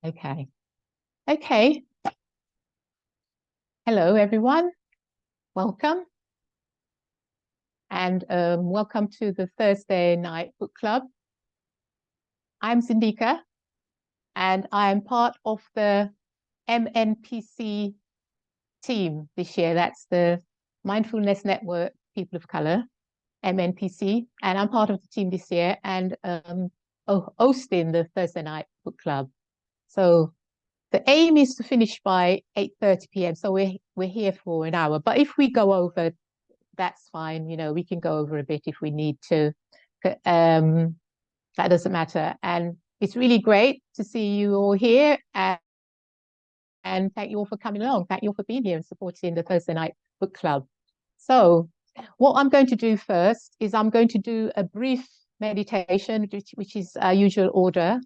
Okay. Okay. Hello, everyone. Welcome. And welcome to the Thursday night book club. I'm Zindika, and I'm part of the MNPC team this year. That's the Mindfulness Network People of Color, MNPC. And I'm part of the team this year and hosting the Thursday night book club. So the aim is to finish by 8:30 p.m. So we're here for an hour. But if we go over, that's fine. You know, we can go over a bit if we need to. That doesn't matter. And it's really great to see you all here. And thank you all for coming along. Thank you all for being here and supporting the Thursday night book club. So what I'm going to do first is I'm going to do a brief meditation, which is our usual order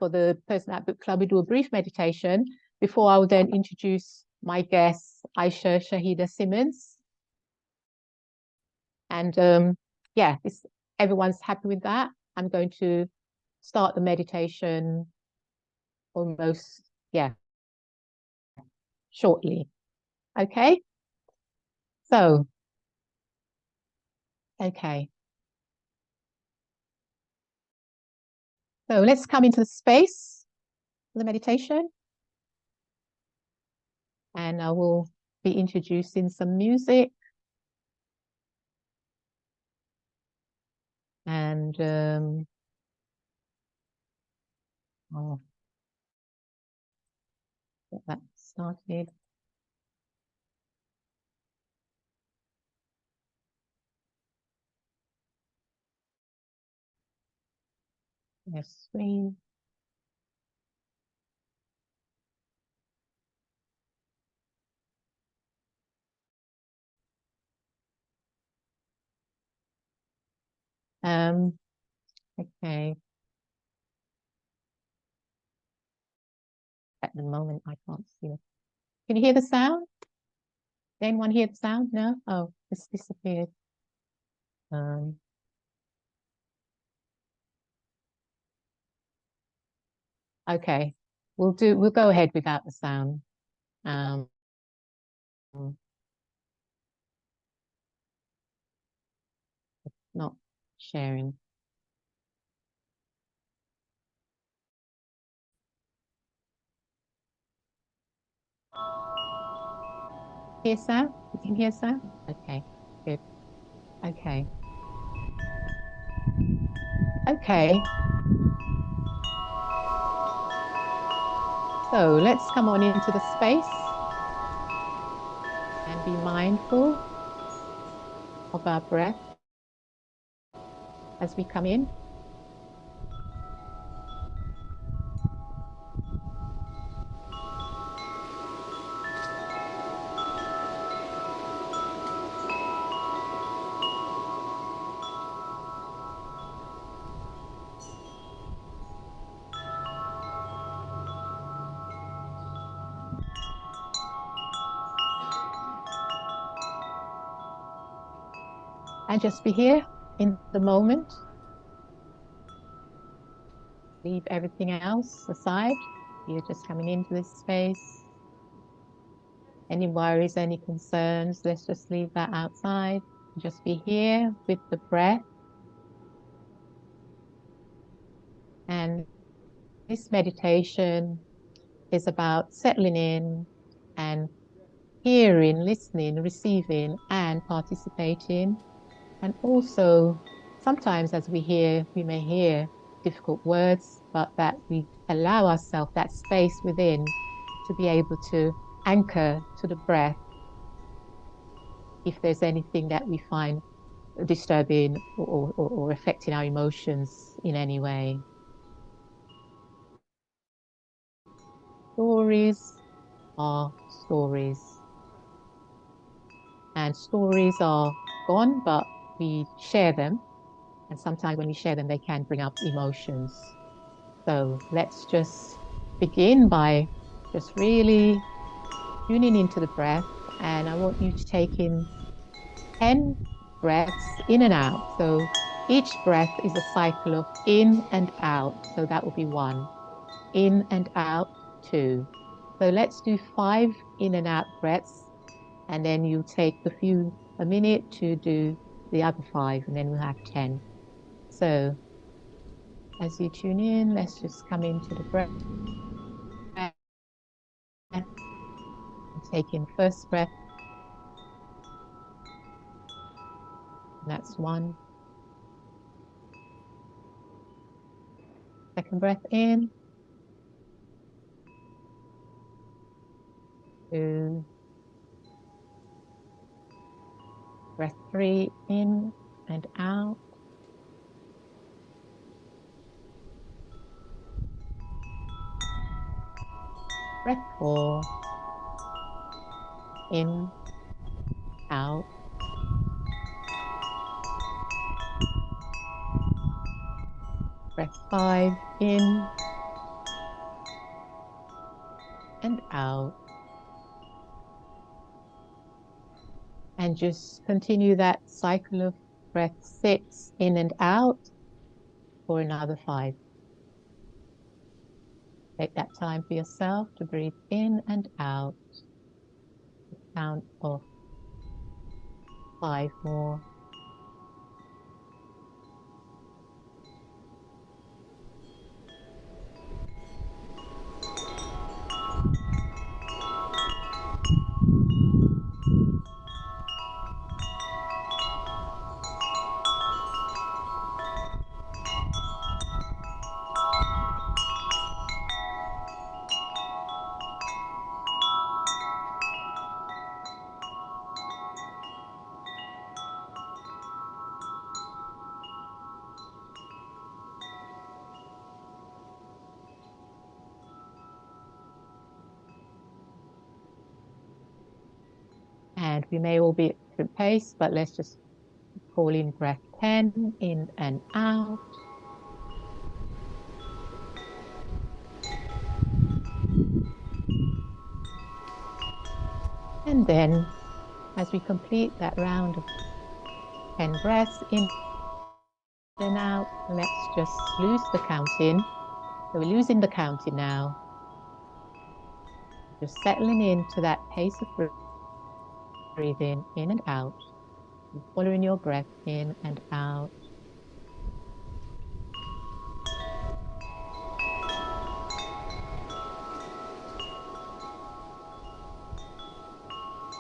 for the Thursday night book club. We do a brief meditation before I will then introduce my guest, Aishah Shahidah Simmons. And yeah, everyone's happy with that. I'm going to start the meditation almost, shortly. Okay. So, okay. So let's come into the space for the meditation. And I will be introducing some music. And I'll get that started. Yes, screen. Okay. At the moment, I can't see it. Can you hear the sound? Did anyone hear the sound? No? Oh, it's disappeared. Okay. We'll go ahead without the sound. Not sharing. Hear sound? You can hear sound? Okay, good. Okay. Okay. So let's come on into the space and be mindful of our breath as we come in. And just be here in the moment. Leave everything else aside. You're just coming into this space. Any worries, any concerns, let's just leave that outside. Just be here with the breath. And this meditation is about settling in and hearing, listening, receiving, and participating. And also, sometimes as we may hear difficult words, but that we allow ourselves that space within to be able to anchor to the breath if there's anything that we find disturbing or affecting our emotions in any way. Stories are stories. And stories are gone, but we share them. And sometimes when we share them, they can bring up emotions. So let's just begin by just really tuning into the breath. And I want you to take in 10 breaths in and out. So each breath is a cycle of in and out. So that will be 1. in and out 2. So let's do 5 in and out breaths, and then you take a minute to do the other 5, and then we'll have 10. So as you tune in, let's just come into the breath and take in first breath. That's 1. Second breath in. 2. Breath 3 in and out. Breath 4 in, out. Breath 5 in and out. And just continue that cycle of breath 6 in and out for another 5. Take that time for yourself to breathe in and out. Count of 5 more. And we may all be at a different pace, but let's just call in breath 10 in and out. And then as we complete that round of 10 breaths in and out, let's just lose the counting. So we're losing the counting now. Just settling into that pace of breathing in and out. Following your breath in and out.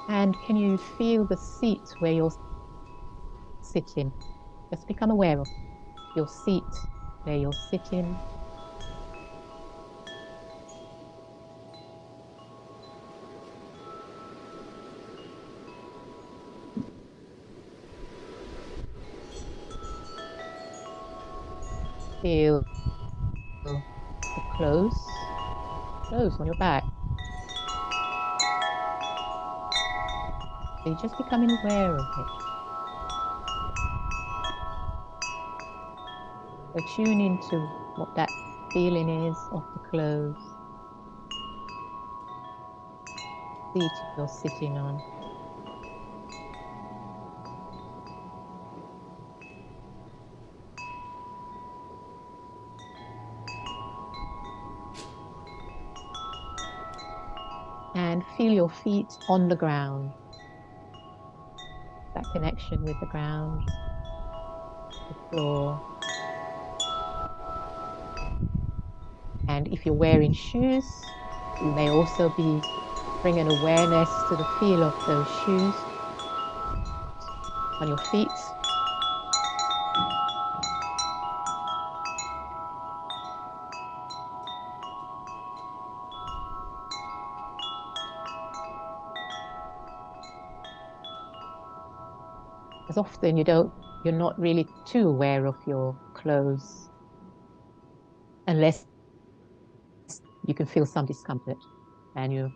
And can you feel the seat where you're sitting? Just become aware of your seat where you're sitting. Feel the clothes on your back. So you're just becoming aware of it. So tune into what that feeling is of the clothes, seat you're sitting on. And feel your feet on the ground. That connection with the ground, the floor. And if you're wearing shoes, you may also be bringing awareness to the feel of those shoes on your feet. As often you're not really too aware of your clothes unless you can feel some discomfort, and you're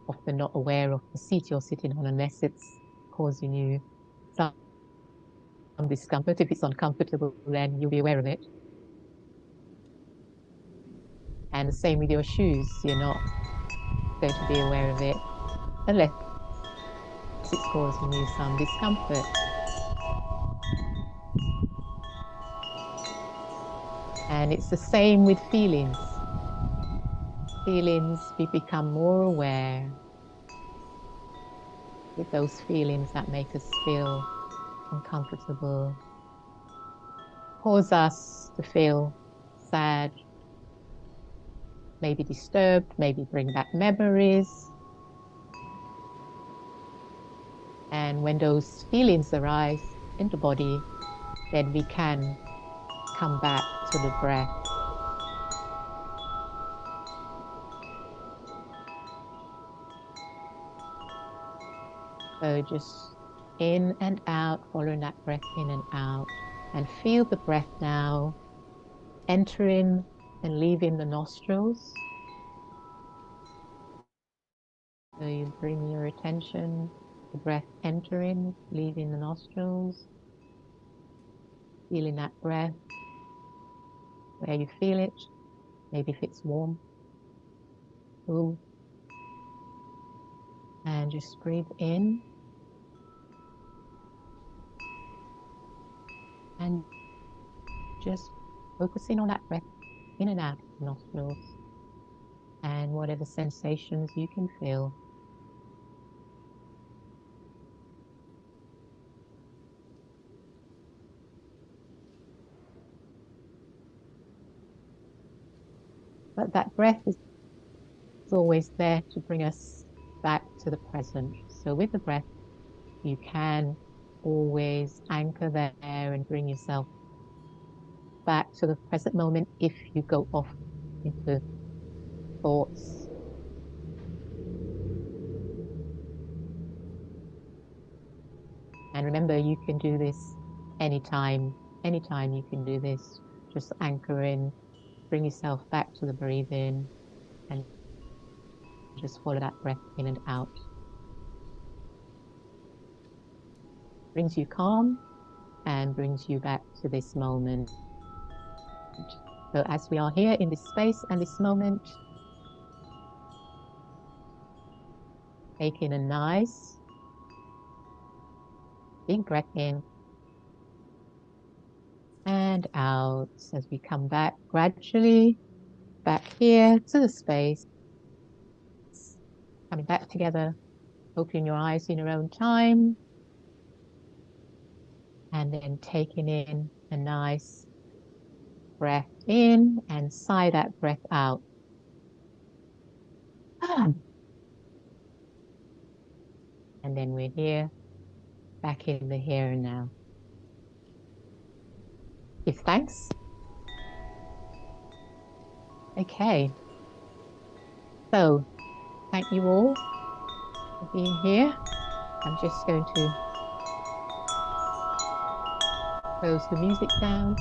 often not aware of the seat you're sitting on unless it's causing you some discomfort. If it's uncomfortable, then you'll be aware of it. And the same with your shoes, you're not going to be aware of it unless it's causing you some discomfort. And it's the same with feelings. Feelings, we become more aware with those feelings that make us feel uncomfortable, cause us to feel sad, maybe disturbed, maybe bring back memories. And when those feelings arise in the body, then we can come back to the breath. So just in and out, following that breath in and out, and feel the breath now entering and leaving the nostrils. So you bring your attention, the breath entering, leaving the nostrils, feeling that breath, where you feel it, maybe if it's warm, cool. And just breathe in and just focusing on that breath in and out of the nostrils and whatever sensations you can feel. But that breath is always there to bring us back to the present. So with the breath, you can always anchor there and bring yourself back to the present moment if you go off into thoughts. And remember, you can do this anytime. Anytime you can do this. Just anchor in, bring yourself back to the breathing, and just follow that breath in and out. Brings you calm and brings you back to this moment. So as we are here in this space and this moment, taking a nice big breath in and out as we come back gradually back here to the space, coming back together, opening your eyes in your own time, and then taking in a nice breath in and sigh that breath out. And then we're here, back in the here and now. Give thanks. Okay. So, thank you all for being here. I'm just going to close the music down.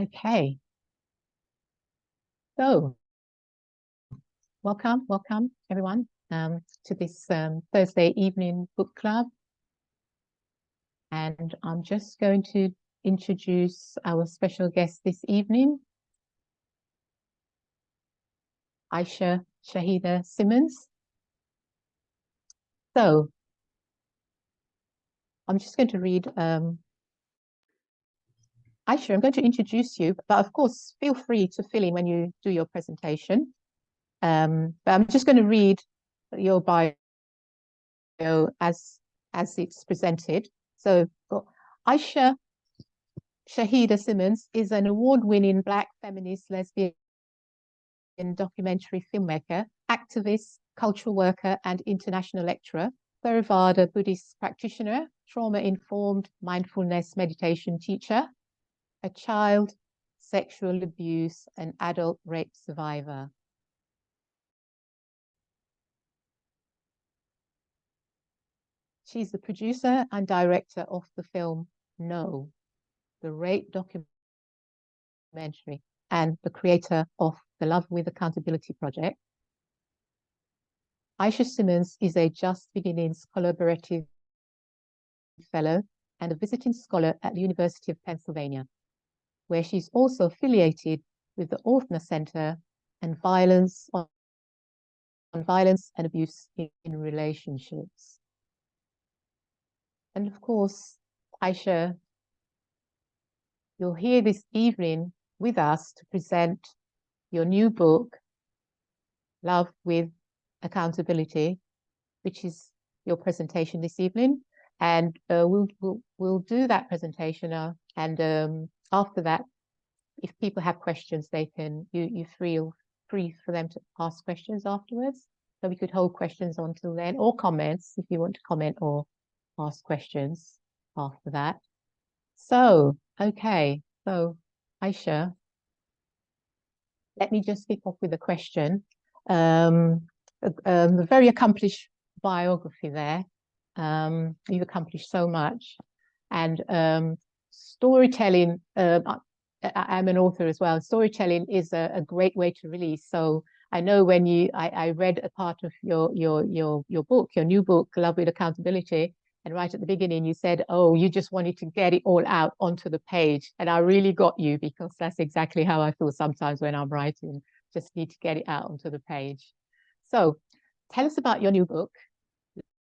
Okay. So, welcome everyone to this Thursday evening book club. And I'm just going to introduce our special guest this evening, Aishah Shahidah Simmons. So I'm just going to read, Aishah, I'm going to introduce you, but of course, feel free to fill in when you do your presentation. But I'm just going to read your bio as it's presented. So Aishah Shahidah Simmons is an award-winning Black feminist lesbian documentary filmmaker, activist, cultural worker, and international lecturer, Theravada Buddhist practitioner, trauma-informed mindfulness meditation teacher, a child sexual abuse and adult rape survivor. She's the producer and director of the film No, the rape documentary, and the creator of the Love with Accountability project. Aishah Simmons is a Just Beginnings Collaborative Fellow and a visiting scholar at the University of Pennsylvania, where she's also affiliated with the Ortner Center and on violence and abuse in relationships. And of course, Aishah, you're here this evening with us to present your new book, Love with Accountability, which is your presentation this evening. And we'll do that presentation and after that, if people have questions, they can you feel free for them to ask questions afterwards. So we could hold questions until then, or comments if you want to comment or ask questions after that. So, okay, so Aishah, let me just kick off with a question. A very accomplished biography there. You've accomplished so much, and storytelling. I'm an author as well. Storytelling is a great way to release. So I know when I read a part of your book, your new book, Love with Accountability, and right at the beginning you said, oh, you just wanted to get it all out onto the page, and I really got you, because that's exactly how I feel sometimes when I'm writing. Just need to get it out onto the page. So tell us about your new book,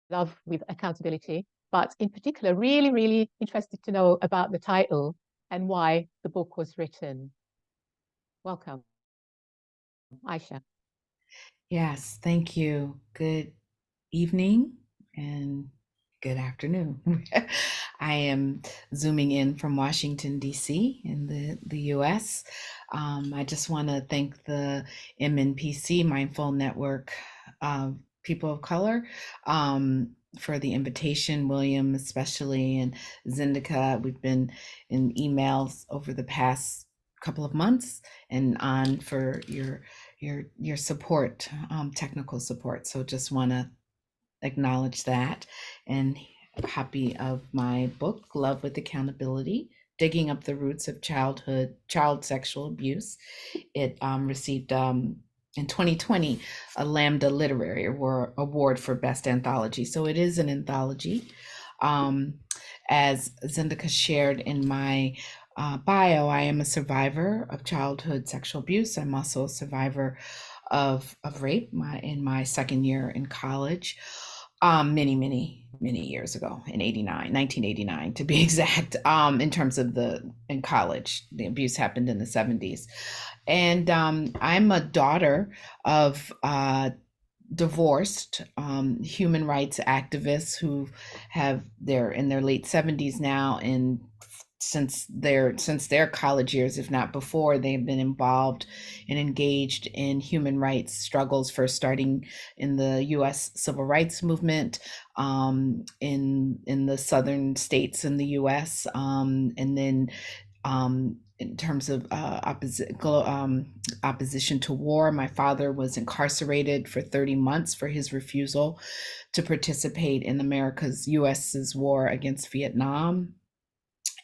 Love with Accountability, but in particular, really, really interested to know about the title and why the book was written. Welcome, Aishah. Yes, thank you. Good evening and good afternoon. I am zooming in from Washington, D.C. in the U.S. I just want to thank the MNPC, Mindful Network People of Color, for the invitation, William especially, and Zindika. We've been in emails over the past couple of months, and on for your support, technical support. So just want to acknowledge that, and a copy of my book, Love with Accountability, Digging Up the Roots of Child Sexual Abuse. It received in 2020 a Lambda Literary Award for Best Anthology. So it is an anthology. As Zindika shared in my bio, I am a survivor of childhood sexual abuse. I'm also a survivor of rape in my second year in college, many years ago, in 1989 to be exact. In terms of in college, the abuse happened in the 70s. And I'm a daughter of divorced human rights activists who they're in their late 70s now, and since their college years, if not before, they've been involved and engaged in human rights struggles, first starting in the U.S. civil rights movement, in the southern states in the U.S., and then in terms of opposition to war. My father was incarcerated for 30 months for his refusal to participate in America's U.S.'s war against Vietnam.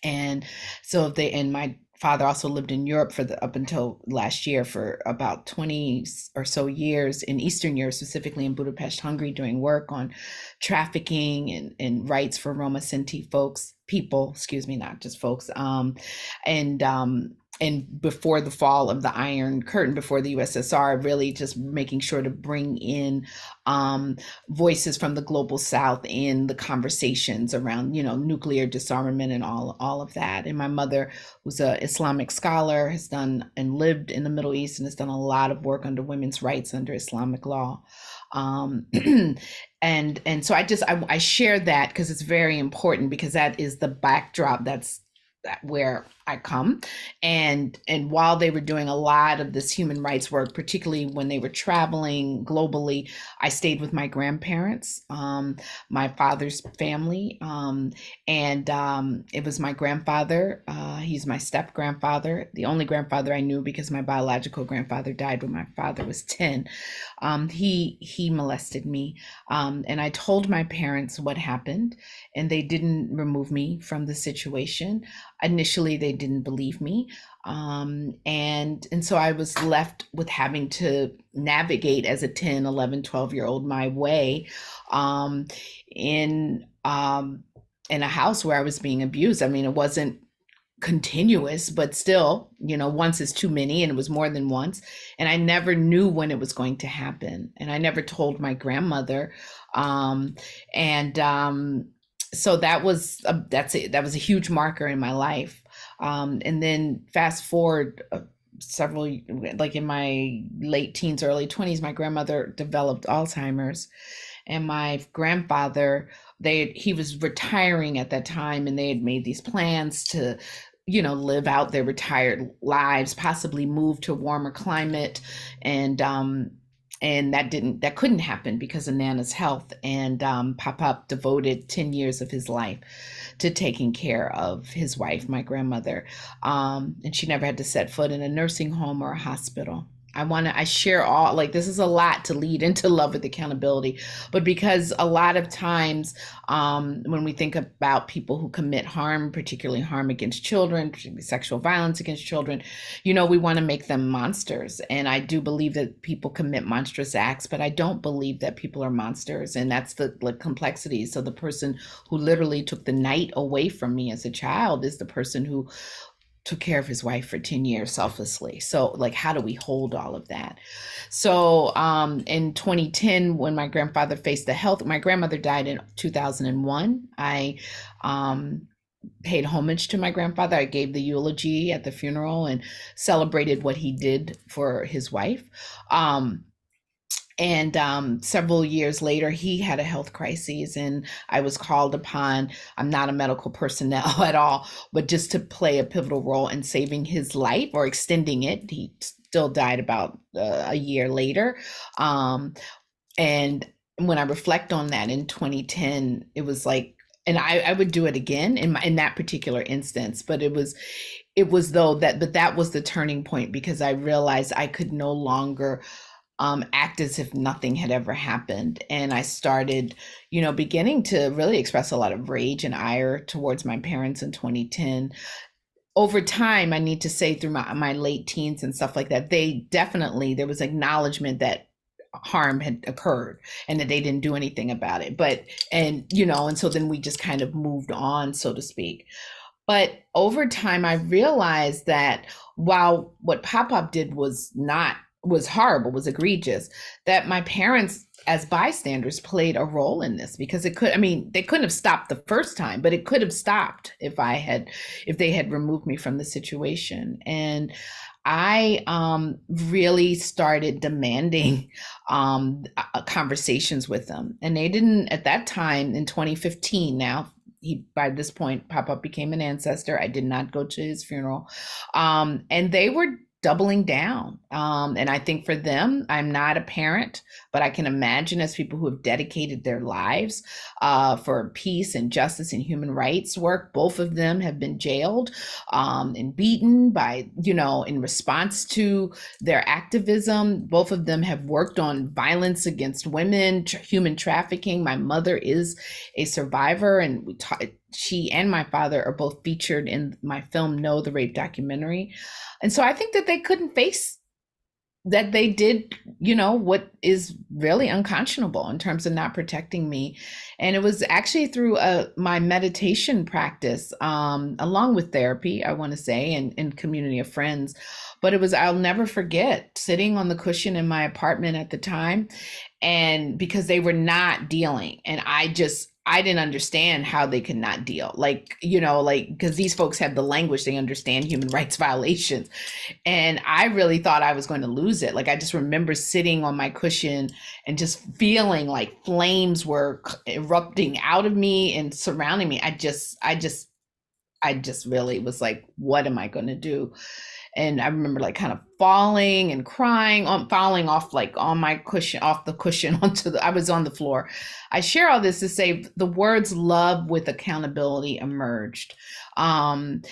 And so my father also lived in Europe up until last year for about 20 or so years in Eastern Europe, specifically in Budapest, Hungary, doing work on trafficking and rights for Roma Sinti people, not just folks. And before the fall of the Iron Curtain, before the USSR, really just making sure to bring in voices from the global South in the conversations around, nuclear disarmament and all of that. And my mother, who's an Islamic scholar, has done and lived in the Middle East and has done a lot of work under women's rights under Islamic law. And so I share that because it's very important, because that is the backdrop. That's where I come. And while they were doing a lot of this human rights work, particularly when they were traveling globally, I stayed with my grandparents, my father's family. And it was my grandfather. He's my step grandfather, the only grandfather I knew, because my biological grandfather died when my father was 10. He molested me. And I told my parents what happened, and they didn't remove me from the situation. initially they didn't believe me. And so I was left with having to navigate as a 10, 11, 12-year-old my way um, in in a house where I was being abused. I mean, it wasn't continuous, but still, once is too many, and it was more than once. And I never knew when it was going to happen. And I never told my grandmother. And So that was that was a huge marker in my life. And then fast forward several, like in my late teens, early 20s, my grandmother developed Alzheimer's, and my grandfather, he was retiring at that time, and they had made these plans to live out their retired lives, possibly move to a warmer climate. And that couldn't happen because of Nana's health. And Papa devoted 10 years of his life to taking care of his wife, my grandmother. And she never had to set foot in a nursing home or a hospital. I share all, like, this is a lot to lead into love with accountability, but because a lot of times when we think about people who commit harm, particularly harm against children, particularly sexual violence against children, we want to make them monsters. And I do believe that people commit monstrous acts, but I don't believe that people are monsters. And that's the complexity. So the person who literally took the night away from me as a child is the person who took care of his wife for 10 years selflessly. So like, how do we hold all of that? So in 2010, when my grandfather faced my grandmother died in 2001. I paid homage to my grandfather. I gave the eulogy at the funeral and celebrated what he did for his wife. And several years later, he had a health crisis, and I was called upon. I'm not a medical personnel at all, but just to play a pivotal role in saving his life or extending it. He still died about a year later. And when I reflect on that in 2010, it was like, and I would do it again in that particular instance, but it was that was the turning point, because I realized I could no longer act as if nothing had ever happened. And I started, beginning to really express a lot of rage and ire towards my parents in 2010. Over time, I need to say, through my late teens and stuff like that, there was acknowledgement that harm had occurred and that they didn't do anything about it. And so then we just kind of moved on, so to speak. But over time, I realized that while what Pop-Up did was horrible, was egregious, that my parents as bystanders played a role in this, because they couldn't have stopped the first time, but it could have stopped if they had removed me from the situation. And I really started demanding conversations with them. And they didn't, at that time in 2015, now, by this point, Papa became an ancestor. I did not go to his funeral. And they were doubling down. And I think for them, I'm not a parent, but I can imagine, as people who have dedicated their lives for peace and justice and human rights work, both of them have been jailed and beaten in response to their activism. Both of them have worked on violence against women, human trafficking. My mother is a survivor, and she and my father are both featured in my film, No, the Rape documentary. And so I think that they couldn't face that they did, what is really unconscionable in terms of not protecting me. And it was actually through my meditation practice, along with therapy, I want to say, and community of friends. But I'll never forget sitting on the cushion in my apartment at the time, and because they were not dealing, and I didn't understand how they could not deal, because these folks have the language, they understand human rights violations. And I really thought I was going to lose it. I just remember sitting on my cushion and just feeling like flames were erupting out of me and surrounding me. I just really was like, what am I going to do? And I remember kind of falling and crying, falling off on my cushion, off the cushion I was on the floor. I share all this to say the words love with accountability emerged. And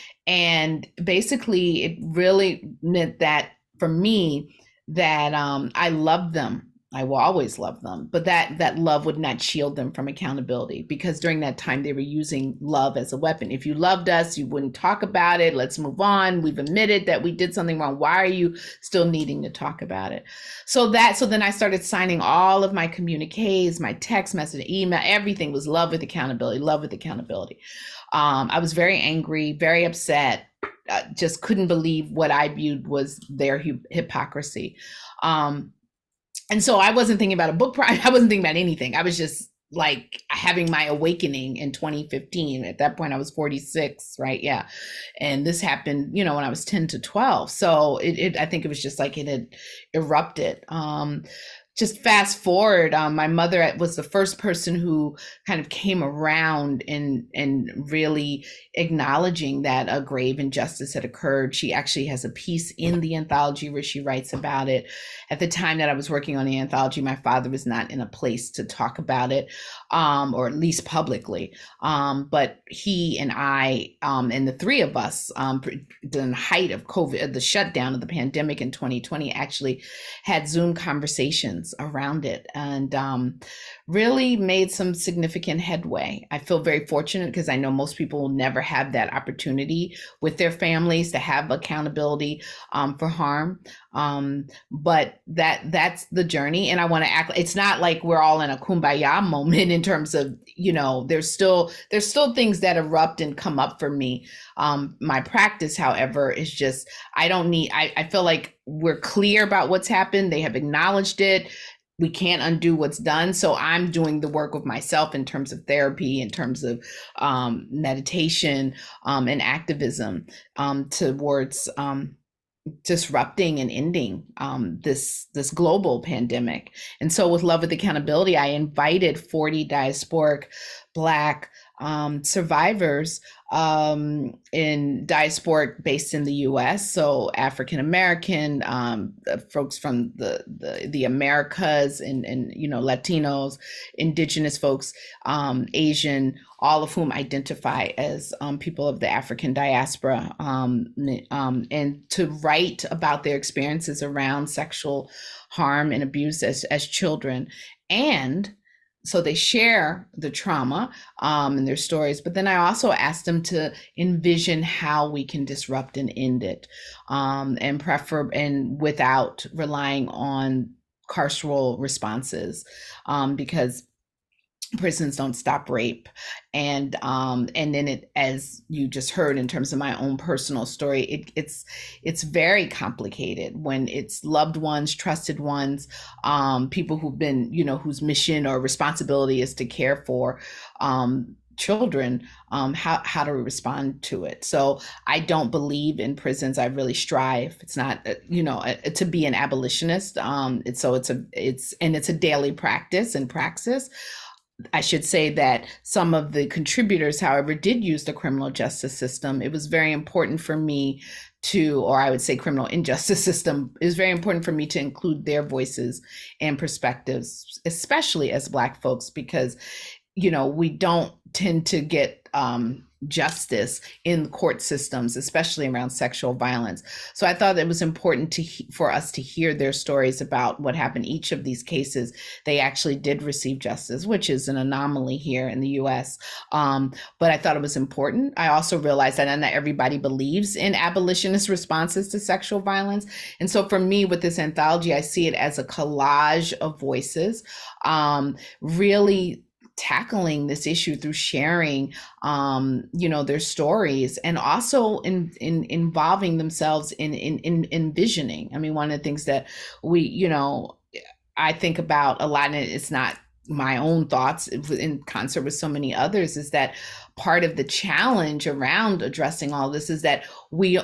basically it really meant that for me, that I loved them. I will always love them, but that love would not shield them from accountability, because during that time they were using love as a weapon. If you loved us, you wouldn't talk about it. Let's move on. We've admitted that we did something wrong. Why are you still needing to talk about it? So then I started signing all of my communiques, my text message, email, everything was love with accountability, love with accountability. I was very angry, very upset, just couldn't believe what I viewed was their hypocrisy. And so I wasn't thinking about a book project. I wasn't thinking about anything. I was just like having my awakening in 2015. At that point, I was 46, right? Yeah. And this happened, when I was 10 to 12. So I think it was just like it had erupted. Just fast forward, my mother was the first person who kind of came around and really acknowledging that a grave injustice had occurred. She actually has a piece in the anthology where she writes about it. At the time that I was working on the anthology, my father was not in a place to talk about it, or at least publicly. But he and I, and the three of us, the height of COVID, the shutdown of the pandemic in 2020, actually had Zoom conversations around it, and really made some significant headway. I feel very fortunate because I know most people will never have that opportunity with their families to have accountability for harm. But that's the journey. And I want to act, it's not like we're all in a kumbaya moment in terms of, there's still things that erupt and come up for me. My practice, however, is just, I feel like we're clear about what's happened. They have acknowledged it. We can't undo what's done. So I'm doing the work with myself in terms of therapy, in terms of meditation, and activism, towards disrupting and ending this global pandemic. And so with Love with Accountability, I invited 40 diasporic Black survivors in diasporic based in the US. So African American, folks from the Americas, and Latinos, indigenous folks, Asian, all of whom identify as people of the African diaspora, and to write about their experiences around sexual harm and abuse as children. And so they share the trauma and their stories, but then I also asked them to envision how we can disrupt and end it, and without relying on carceral responses, because prisons don't stop rape. And then it, as you just heard in terms of my own personal story, it's very complicated when it's loved ones, trusted ones, people who've been, whose mission or responsibility is to care for children, how to respond to it. So I don't believe in prisons. I really strive. It's not, to be an abolitionist. It's a daily practice and praxis. I should say that some of the contributors, however, did use the criminal justice system. It was very important for me or I would say criminal injustice system, it was very important for me to include their voices and perspectives, especially as Black folks, because, we don't tend to get justice in court systems, especially around sexual violence. So I thought it was important for us to hear their stories about what happened. Each of these cases, they actually did receive justice, which is an anomaly here in the US. But I thought it was important. I also realized that not everybody believes in abolitionist responses to sexual violence. And so for me, with this anthology, I see it as a collage of voices, really tackling this issue through sharing their stories, and also in involving themselves in envisioning. I mean, one of the things that I think about a lot, and it's not my own thoughts, in concert with so many others, is that part of the challenge around addressing all this is that we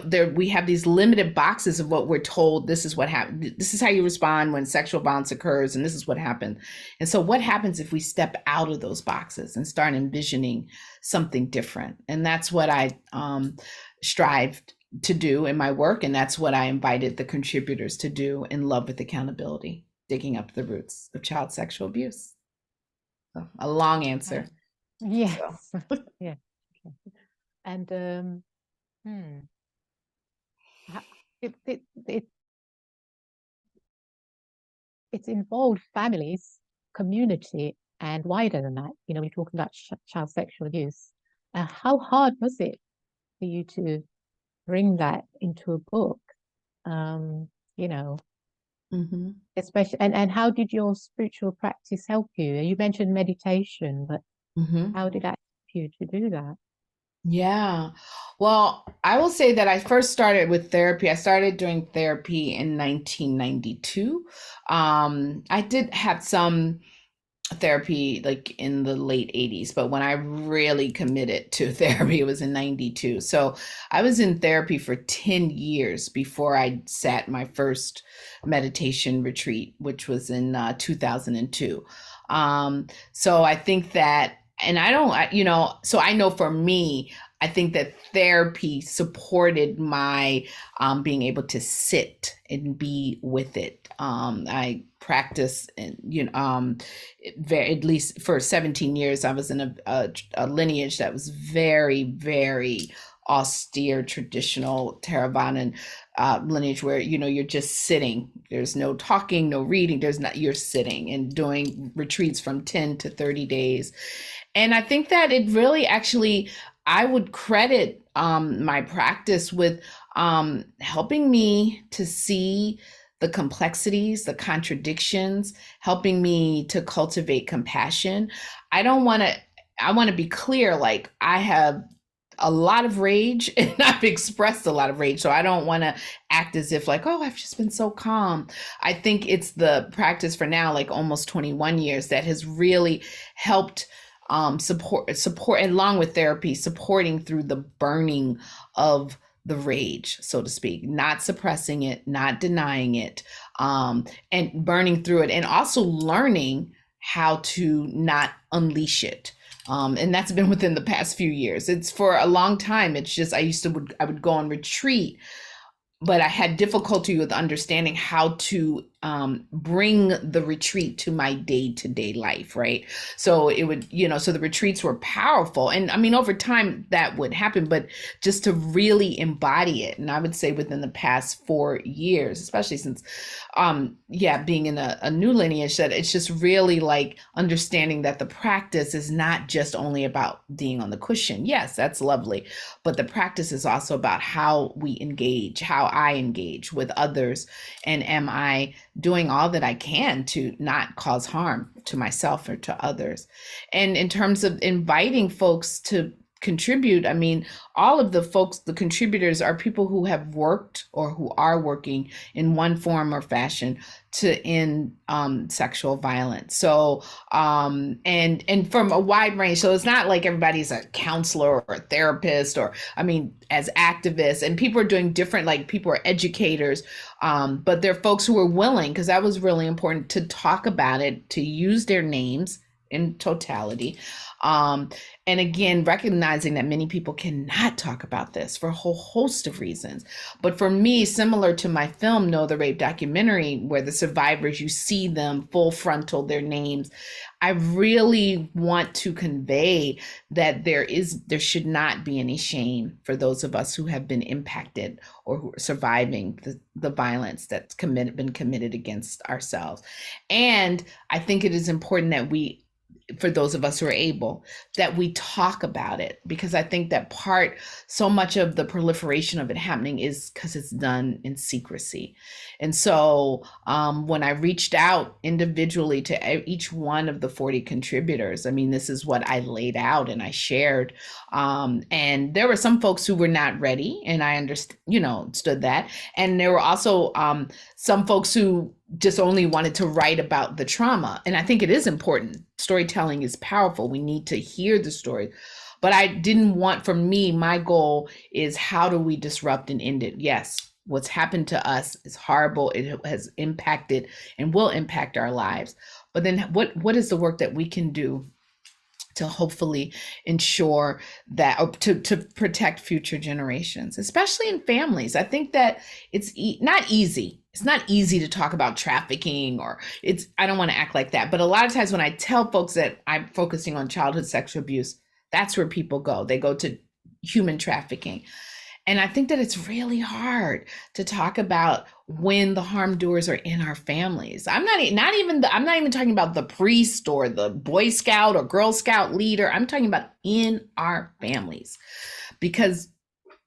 have these limited boxes of what we're told. This is what happened. This is how you respond when sexual violence occurs, and this is what happened. And so what happens if we step out of those boxes and start envisioning something different? And that's what I strived to do in my work, and that's what I invited the contributors to do in Love with Accountability, digging up the roots of child sexual abuse. So, a long answer. Yes. So. Yeah. Okay. And it it's involved families, community, and wider than that. You know, we're talking about child sexual abuse. How hard was it for you to bring that into a book? You know, Mm-hmm. especially, and how did your spiritual practice help you? You mentioned meditation, but Mm-hmm. how did that help you to do that? Yeah. Well, I will say that I first started with therapy. I started doing therapy in 1992. I did have some therapy like in the late 80s, but when I really committed to therapy, it was in 92. So I was in therapy for 10 years before I sat my first meditation retreat, which was in 2002. So I think that, and I don't, so I know for me, I think that therapy supported my being able to sit and be with it. I practice and at least for 17 years I was in a lineage that was very, very austere, traditional Theravadan lineage where you're just sitting. There's no talking, no reading. You're sitting and doing retreats from 10 to 30 days. And I think that it really actually, I would credit my practice with helping me to see the complexities, the contradictions, helping me to cultivate compassion. I don't want to, I want to be clear, like I have a lot of rage and I've expressed a lot of rage. So I don't want to act as if like, oh, I've just been so calm. I think it's the practice for now, like almost 21 years, that has really helped support along with therapy, supporting through the burning of the rage, so to speak, not suppressing it, not denying it, and burning through it, and also learning how to not unleash it. And that's been within the past few years. It's for a long time. It's just I would go on retreat, but I had difficulty with understanding how to bring the retreat to my day-to-day life, right? So it would, so the retreats were powerful. And I mean, over time that would happen, but just to really embody it. And I would say within the past 4 years, especially since, being in a new lineage, that it's just really like understanding that the practice is not just only about being on the cushion. Yes, that's lovely. But the practice is also about how we engage, how I engage with others, and am I doing all that I can to not cause harm to myself or to others. And in terms of inviting folks to contribute, I mean, all of the contributors are people who have worked or who are working in one form or fashion to end sexual violence. So and from a wide range. So it's not like everybody's a counselor or a therapist, or I mean, as activists, and people are doing different, like people are educators, but they're folks who are willing, because that was really important, to talk about it, to use their names in totality. And again, recognizing that many people cannot talk about this for a whole host of reasons. But for me, similar to my film, Know the Rape documentary, where the survivors, you see them full frontal, their names, I really want to convey that there should not be any shame for those of us who have been impacted or who are surviving the violence that's been committed against ourselves. And I think it is important that for those of us who are able, that we talk about it, because I think that so much of the proliferation of it happening is because it's done in secrecy. And so when I reached out individually to each one of the 40 contributors, I mean, this is what I laid out and I shared. And there were some folks who were not ready, and I understood that. And there were also some folks who just only wanted to write about the trauma. And I think it is important. Storytelling is powerful. We need to hear the story. But I didn't want, for me, my goal is, how do we disrupt and end it? Yes, what's happened to us is horrible. It has impacted and will impact our lives. But then what is the work that we can do to hopefully ensure that, or to protect future generations, especially in families? I think that it's not easy. It's not easy to talk about trafficking, or I don't want to act like that. But a lot of times when I tell folks that I'm focusing on childhood sexual abuse, that's where people go. They go to human trafficking. And I think that it's really hard to talk about when the harm doers are in our families. I'm not even talking about the priest or the Boy Scout or Girl Scout leader. I'm talking about in our families. Because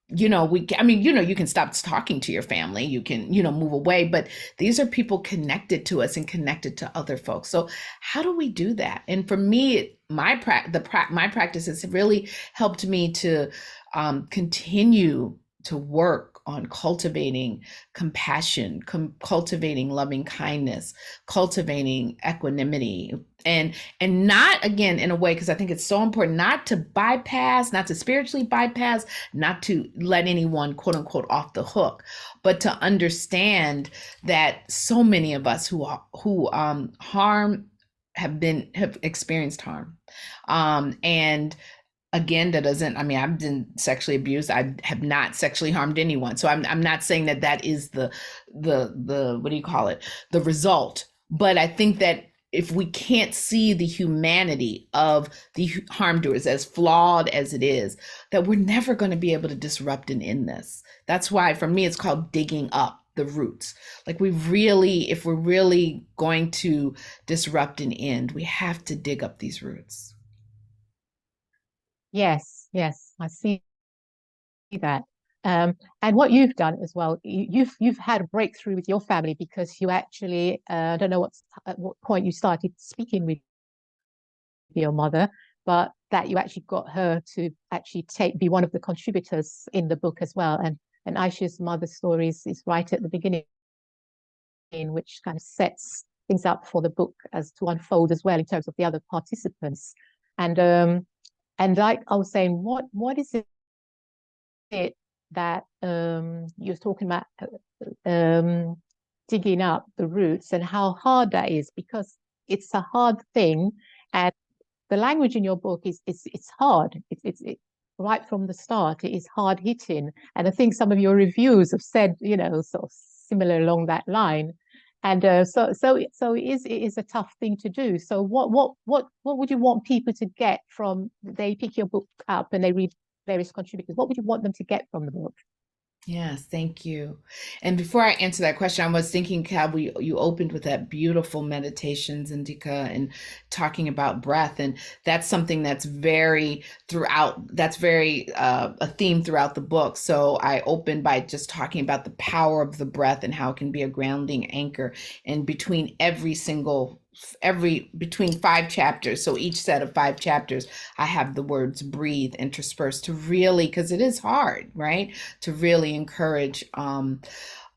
you can stop talking to your family, you can, move away, but these are people connected to us and connected to other folks. So how do we do that? And for me, my practice has really helped me to continue to work on cultivating compassion, cultivating loving kindness, cultivating equanimity, and not, again, in a way, because I think it's so important not to spiritually bypass, not to let anyone, quote unquote, off the hook, but to understand that so many of us who have experienced harm, and again, that doesn't, I've been sexually abused. I have not sexually harmed anyone. So I'm not saying that is the what do you call it? The result. But I think that if we can't see the humanity of the harm doers, as flawed as it is, that we're never going to be able to disrupt and end this. That's why, for me, it's called digging up the roots. Like, if we're really going to disrupt and end, we have to dig up these roots. Yes, yes, I see that. And what you've done as well, you've had a breakthrough with your family, because you actually, I don't know at what point you started speaking with your mother, but that you actually got her to actually be one of the contributors in the book as well. And Aishah's mother's story is right at the beginning, which kind of sets things up for the book as to unfold as well in terms of the other participants. And like I was saying, what is it that you're talking about, digging up the roots, and how hard that is, because it's a hard thing, and the language in your book it's hard. It's right from the start. It is hard hitting, and I think some of your reviews have said, sort of similar along that line. And so it is a tough thing to do. So what would you want people to get from, they pick your book up and they read various contributors? What would you want them to get from the book? Yes, thank you. And before I answer that question, I was thinking, Cal, you opened with that beautiful meditations, Indika, and talking about breath. And that's something that's very a theme throughout the book. So I opened by just talking about the power of the breath and how it can be a grounding anchor. And between between 5 chapters, so each set of 5 chapters, I have the words breathe interspersed, to really, because it is hard, right, to really encourage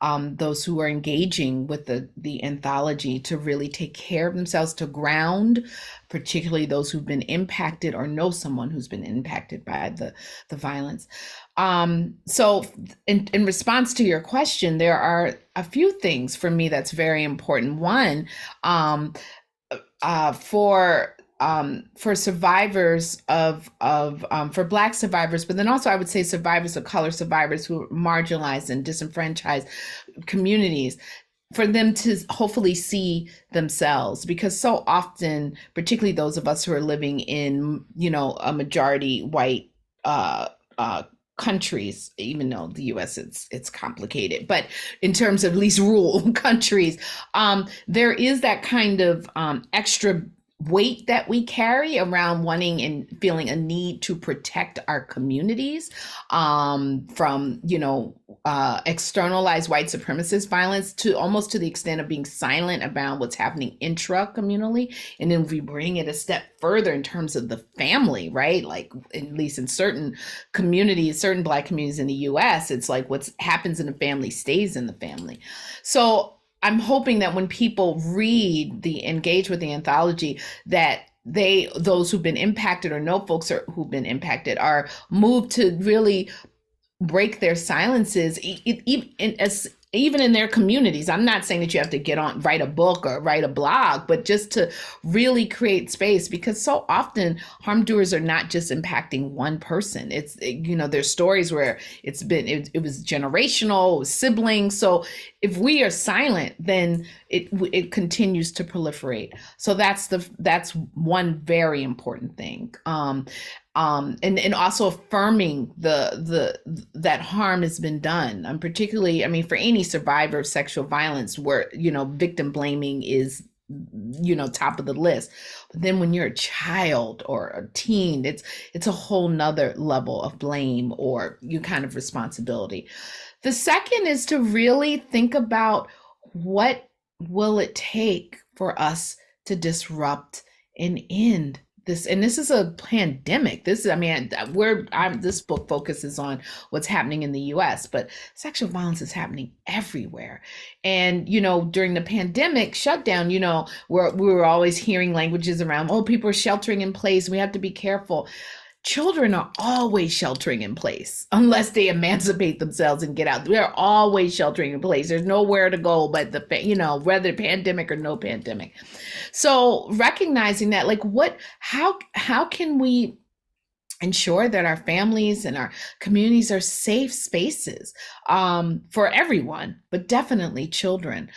those who are engaging with the anthology to really take care of themselves, to ground, particularly those who've been impacted or know someone who's been impacted by the violence. So in response to your question, there are a few things for me that's very important. One, for survivors for Black survivors, but then also I would say survivors of color, survivors who are marginalized and disenfranchised communities, for them to hopefully see themselves, because so often, particularly those of us who are living in, a majority white countries, even though the US, it's complicated, but in terms of at least rural countries, there is that kind of extra weight that we carry around wanting and feeling a need to protect our communities from externalized white supremacist violence, to almost to the extent of being silent about what's happening intra-communally. And then we bring it a step further in terms of the family, right? Like, at least in certain communities, certain Black communities in the US, it's like what happens in the family stays in the family. So I'm hoping that when people engage with the anthology, that those who've been impacted or know folks who've been impacted are moved to really break their silences, even in their communities. I'm not saying that you have to write a book or write a blog, but just to really create space, because so often harm doers are not just impacting one person. It's, there's stories where it was generational, it was siblings. So if we are silent, then it continues to proliferate. So that's one very important thing. and also affirming that harm has been done. Particularly, I mean, for any survivor of sexual violence, where victim blaming is top of the list. But then when you're a child or a teen, it's a whole nother level of blame or kind of responsibility. The second is to really think about what will it take for us to disrupt and end this. And this is a pandemic. This book focuses on what's happening in the US, but sexual violence is happening everywhere. And during the pandemic shutdown, we were always hearing languages around, oh, people are sheltering in place, we have to be careful. Children are always sheltering in place unless they emancipate themselves and get out. They're always sheltering in place. There's nowhere to go but whether pandemic or no pandemic. So recognizing that, how can we ensure that our families and our communities are safe spaces for everyone, but definitely children.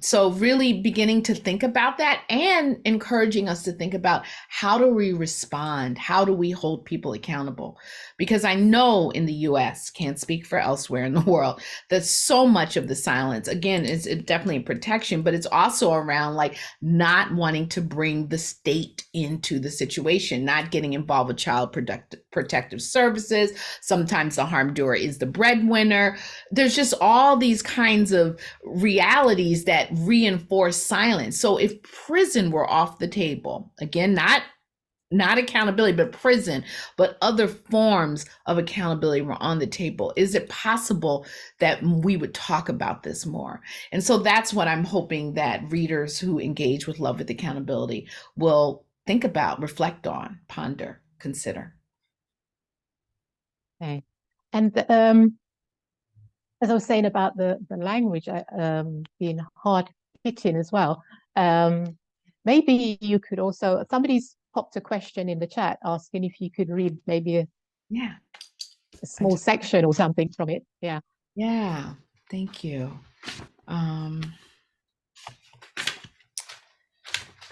So really beginning to think about that and encouraging us to think about, how do we respond? How do we hold people accountable? Because I know in the US, can't speak for elsewhere in the world, that so much of the silence, again, is definitely a protection, but it's also around not wanting to bring the state into the situation, not getting involved with child protective services. Sometimes the harm-doer is the breadwinner. There's just all these kinds of realities that reinforce silence. So if prison were off the table, again, not accountability, but prison, but other forms of accountability were on the table, is it possible that we would talk about this more? And so that's what I'm hoping that readers who engage with Love with Accountability will think about, reflect on, ponder, consider. Okay. And as I was saying about the language being hard hitting as well, maybe you could also, somebody's popped a question in the chat asking if you could read maybe a small section or something from it. Yeah, thank you.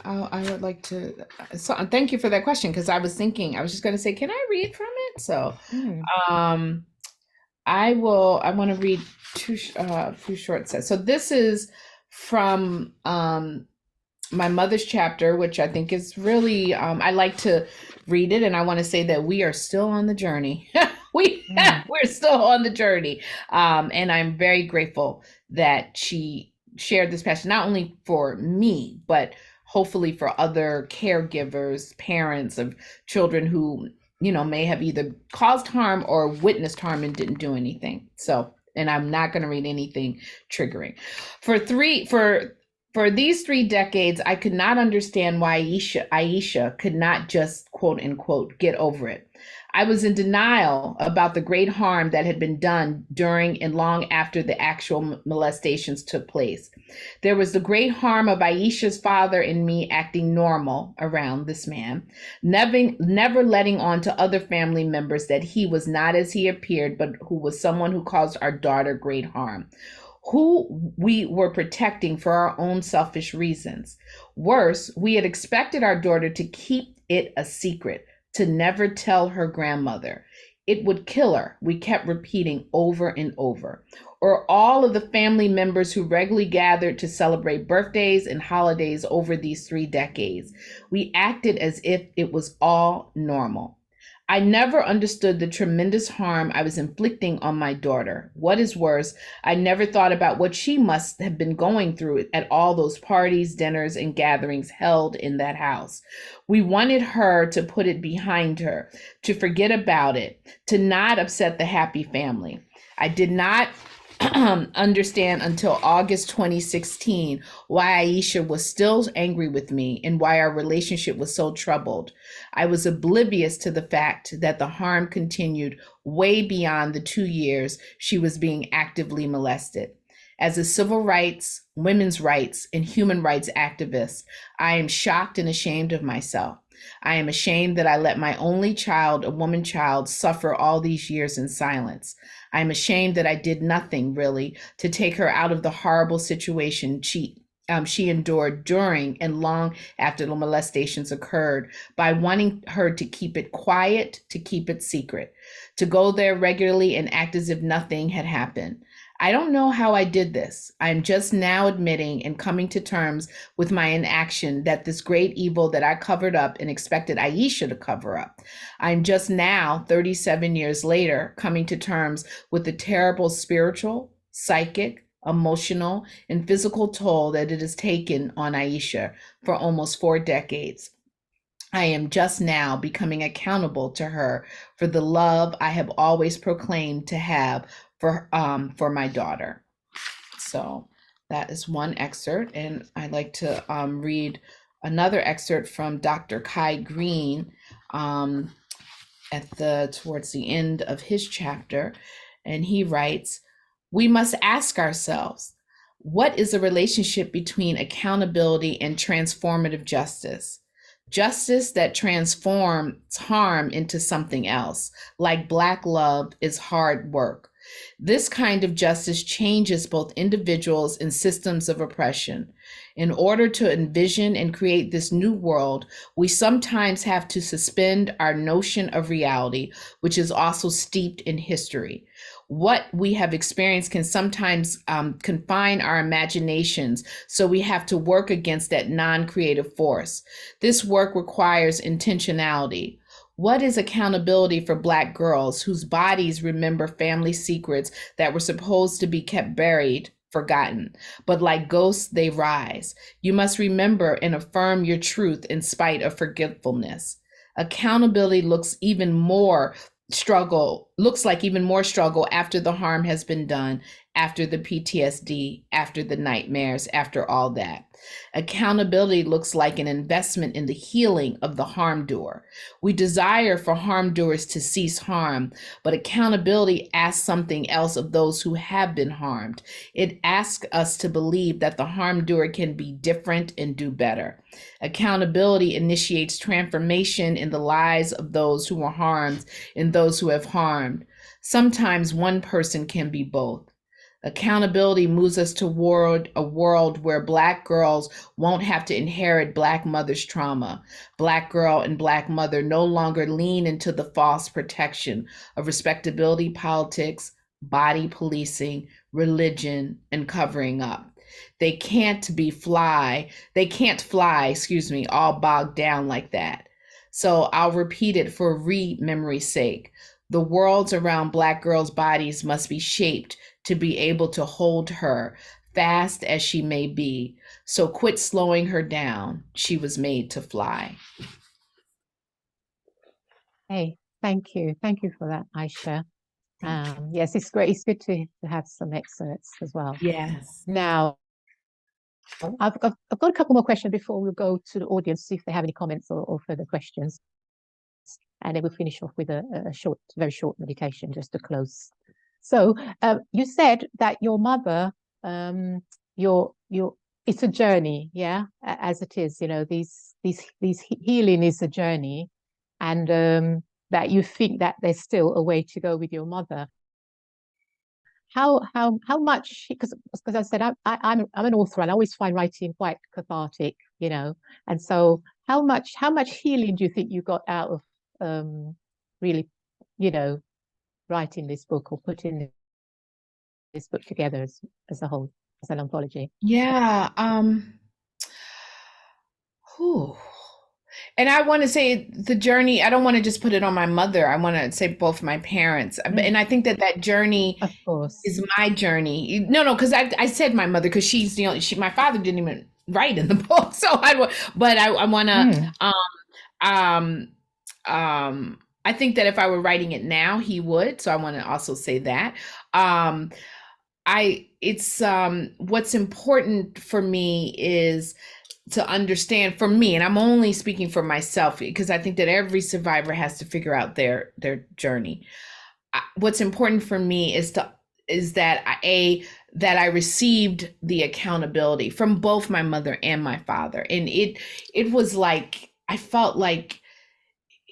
I would like to, so thank you for that question, because I was just going to say, can I read from it? So I want to read a few short sets. So this is from my mother's chapter, which I think is really, I like to read it, and I want to say that we are still on the journey. We're still on the journey. And I'm very grateful that she shared this passion, not only for me, but hopefully for other caregivers, parents of children who, may have either caused harm or witnessed harm and didn't do anything. So, and I'm not going to read anything triggering. For these 3 decades, I could not understand why Aishah could not just, quote unquote, get over it. I was in denial about the great harm that had been done during and long after the actual molestations took place. There was the great harm of Aishah's father and me acting normal around this man, never letting on to other family members that he was not as he appeared, but who was someone who caused our daughter great harm, who we were protecting for our own selfish reasons. Worse, we had expected our daughter to keep it a secret, to never tell her grandmother. It would kill her, we kept repeating over and over. Or all of the family members who regularly gathered to celebrate birthdays and holidays over these 3 decades. We acted as if it was all normal. I never understood the tremendous harm I was inflicting on my daughter. What is worse, I never thought about what she must have been going through at all those parties, dinners, and gatherings held in that house. We wanted her to put it behind her, to forget about it, to not upset the happy family. I did not understand until August 2016 why Aishah was still angry with me and why our relationship was so troubled. I was oblivious to the fact that the harm continued way beyond the 2 years she was being actively molested. As a civil rights, women's rights, and human rights activist, I am shocked and ashamed of myself. I am ashamed that I let my only child, a woman child, suffer all these years in silence. I'm ashamed that I did nothing, really, to take her out of the horrible situation she she endured during and long after the molestations occurred by wanting her to keep it quiet, to keep it secret, to go there regularly and act as if nothing had happened. I don't know how I did this. I'm just now admitting and coming to terms with my inaction that this great evil that I covered up and expected Aishah to cover up. I'm just now, 37 years later, coming to terms with the terrible spiritual, psychic, emotional, and physical toll that it has taken on Aishah for almost 4 decades. I am just now becoming accountable to her for the love I have always proclaimed to have for my daughter. So that is one excerpt, and I'd like to read another excerpt from Dr. Kai Green towards the end of his chapter, and he writes, "We must ask ourselves, what is the relationship between accountability and transformative justice? Justice that transforms harm into something else, like Black love, is hard work. This kind of justice changes both individuals and systems of oppression. In order to envision and create this new world, we sometimes have to suspend our notion of reality, which is also steeped in history. What we have experienced can sometimes confine our imaginations, so we have to work against that non-creative force. This work requires intentionality. What is accountability for Black girls whose bodies remember family secrets that were supposed to be kept buried, forgotten, but like ghosts, they rise? You must remember and affirm your truth in spite of forgetfulness. Accountability looks like even more struggle after the harm has been done, after the PTSD, after the nightmares, after all that. Accountability looks like an investment in the healing of the harm-doer. We desire for harm-doers to cease harm, but accountability asks something else of those who have been harmed. It asks us to believe that the harm-doer can be different and do better. Accountability initiates transformation in the lives of those who were harmed and those who have harmed. Sometimes one person can be both. Accountability moves us toward a world where Black girls won't have to inherit Black mothers' trauma. Black girl and Black mother no longer lean into the false protection of respectability politics, body policing, religion, and covering up. They can't fly, all bogged down like that. So I'll repeat it for memory's sake. The worlds around Black girls' bodies must be shaped to be able to hold her, fast as she may be. So quit slowing her down. She was made to fly." Hey, thank you. Thank you for that, Aishah. Yes, it's great. It's good to have some excerpts as well. Yes. Now, I've got a couple more questions before we'll go to the audience, see if they have any comments or further questions. And then we'll finish off with a very short meditation just to close. So you said that your mother, it's a journey, yeah, as it is, you know, these healing is a journey, and that you think that there's still a way to go with your mother. How much? Because I said I'm an author, and I always find writing quite cathartic, you know, and so how much healing do you think you got out of really, you know, writing this book or putting this book together as a whole, as an anthology? Yeah. Whew. And I want to say the journey, I don't want to just put it on my mother. I want to say both my parents. And I think that journey Of course is my journey. No, because I said my mother because she's the only, my father didn't even write in the book. So I want to, I think that if I were writing it now, he would. So I want to also say that. What's important for me is to understand, for me, and I'm only speaking for myself because I think that every survivor has to figure out their journey. What's important for me is that I received the accountability from both my mother and my father, and it was like I felt like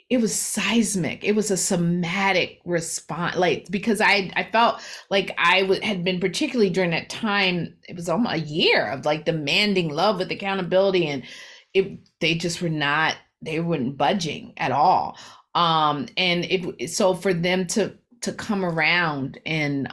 it was seismic. It was a somatic response, like, because I felt like had been, particularly during that time, it was almost a year of like demanding love with accountability, and they just were not, they weren't budging at all. And so for them to come around and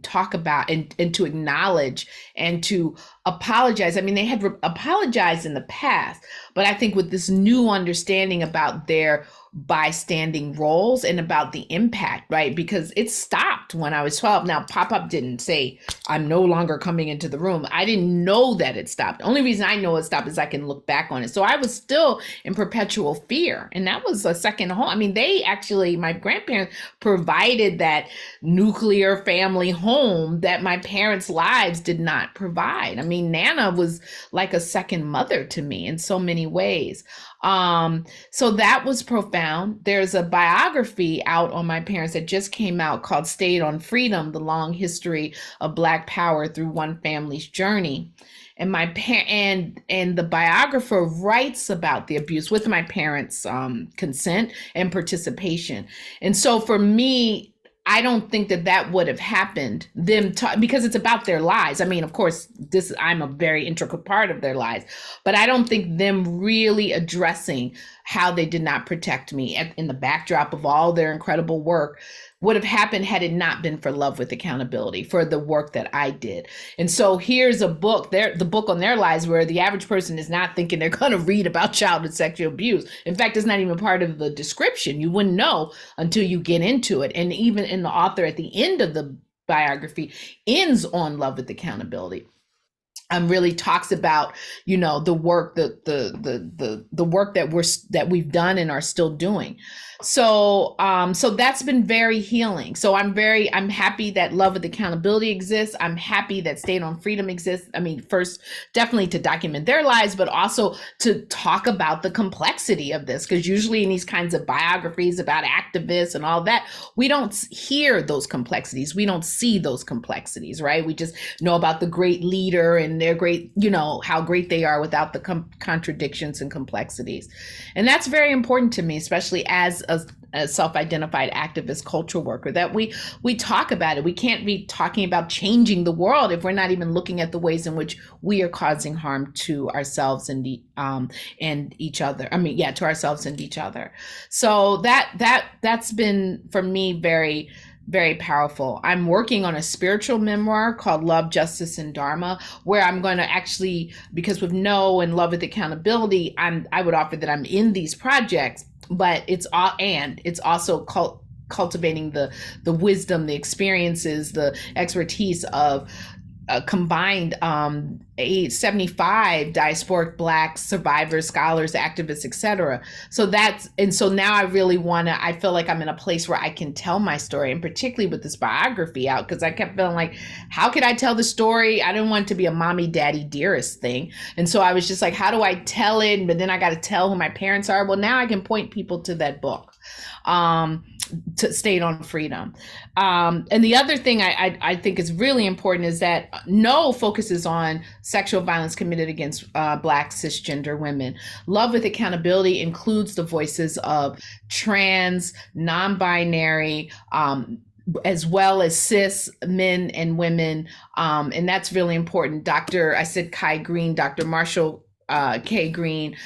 talk about and to acknowledge and to apologize. I mean, they had apologized in the past, but I think with this new understanding about their bystanding roles and about the impact, right? Because it stopped when I was 12. Now, Pop-Up didn't say, I'm no longer coming into the room. I didn't know that it stopped. The only reason I know it stopped is I can look back on it. So I was still in perpetual fear. And that was a second home. I mean, my grandparents provided that nuclear family home that my parents' lives did not provide. I mean, Nana was like a second mother to me in so many ways. So that was profound. There's a biography out on my parents that just came out called Stayed on Freedom, The Long History of Black Power Through One Family's Journey. And and the biographer writes about the abuse with my parents' consent and participation. And so for me, I don't think that would have happened because it's about their lives. I mean, of course, I'm a very integral part of their lives, but I don't think them really addressing how they did not protect me in the backdrop of all their incredible work would have happened had it not been for Love with Accountability, for the work that I did. And so here's a book, the book on their lives, where the average person is not thinking they're going to read about childhood sexual abuse. In fact, it's not even part of the description. You wouldn't know until you get into it. And even in the author at the end of the biography ends on Love with Accountability. Really talks about, the work, the work that we've done and are still doing. So that's been very healing. So I'm happy that Love with Accountability exists. I'm happy that Stayed on Freedom exists. I mean, first, definitely to document their lives, but also to talk about the complexity of this, because usually in these kinds of biographies about activists and all that, we don't hear those complexities. We don't see those complexities, right? We just know about the great leader and their great, how great they are without the contradictions and complexities. And that's very important to me, especially as a self-identified activist cultural worker, that we talk about it. We can't be talking about changing the world if we're not even looking at the ways in which we are causing harm to ourselves and each other. I mean, to ourselves and each other. So that's been, for me, very, very powerful. I'm working on a spiritual memoir called Love, Justice, and Dharma, where I'm going to actually, because with No and Love with Accountability, I would offer that I'm in these projects, but it's also cultivating the wisdom, the experiences, the expertise of combined 75 diasporic Black survivors, scholars, activists, etc. So now I really I feel like I'm in a place where I can tell my story, and particularly with this biography out, because I kept feeling like, how could I tell the story? I didn't want it to be a mommy, daddy, dearest thing. And so I was just like, how do I tell it? But then I got to tell who my parents are. Well, now I can point people to that book. To Stayed on Freedom. And the other thing I think is really important is that No focuses on sexual violence committed against Black cisgender women. Love with Accountability includes the voices of trans, non-binary, as well as cis men and women. And that's really important. Kai Green, Dr. Marshall K. Green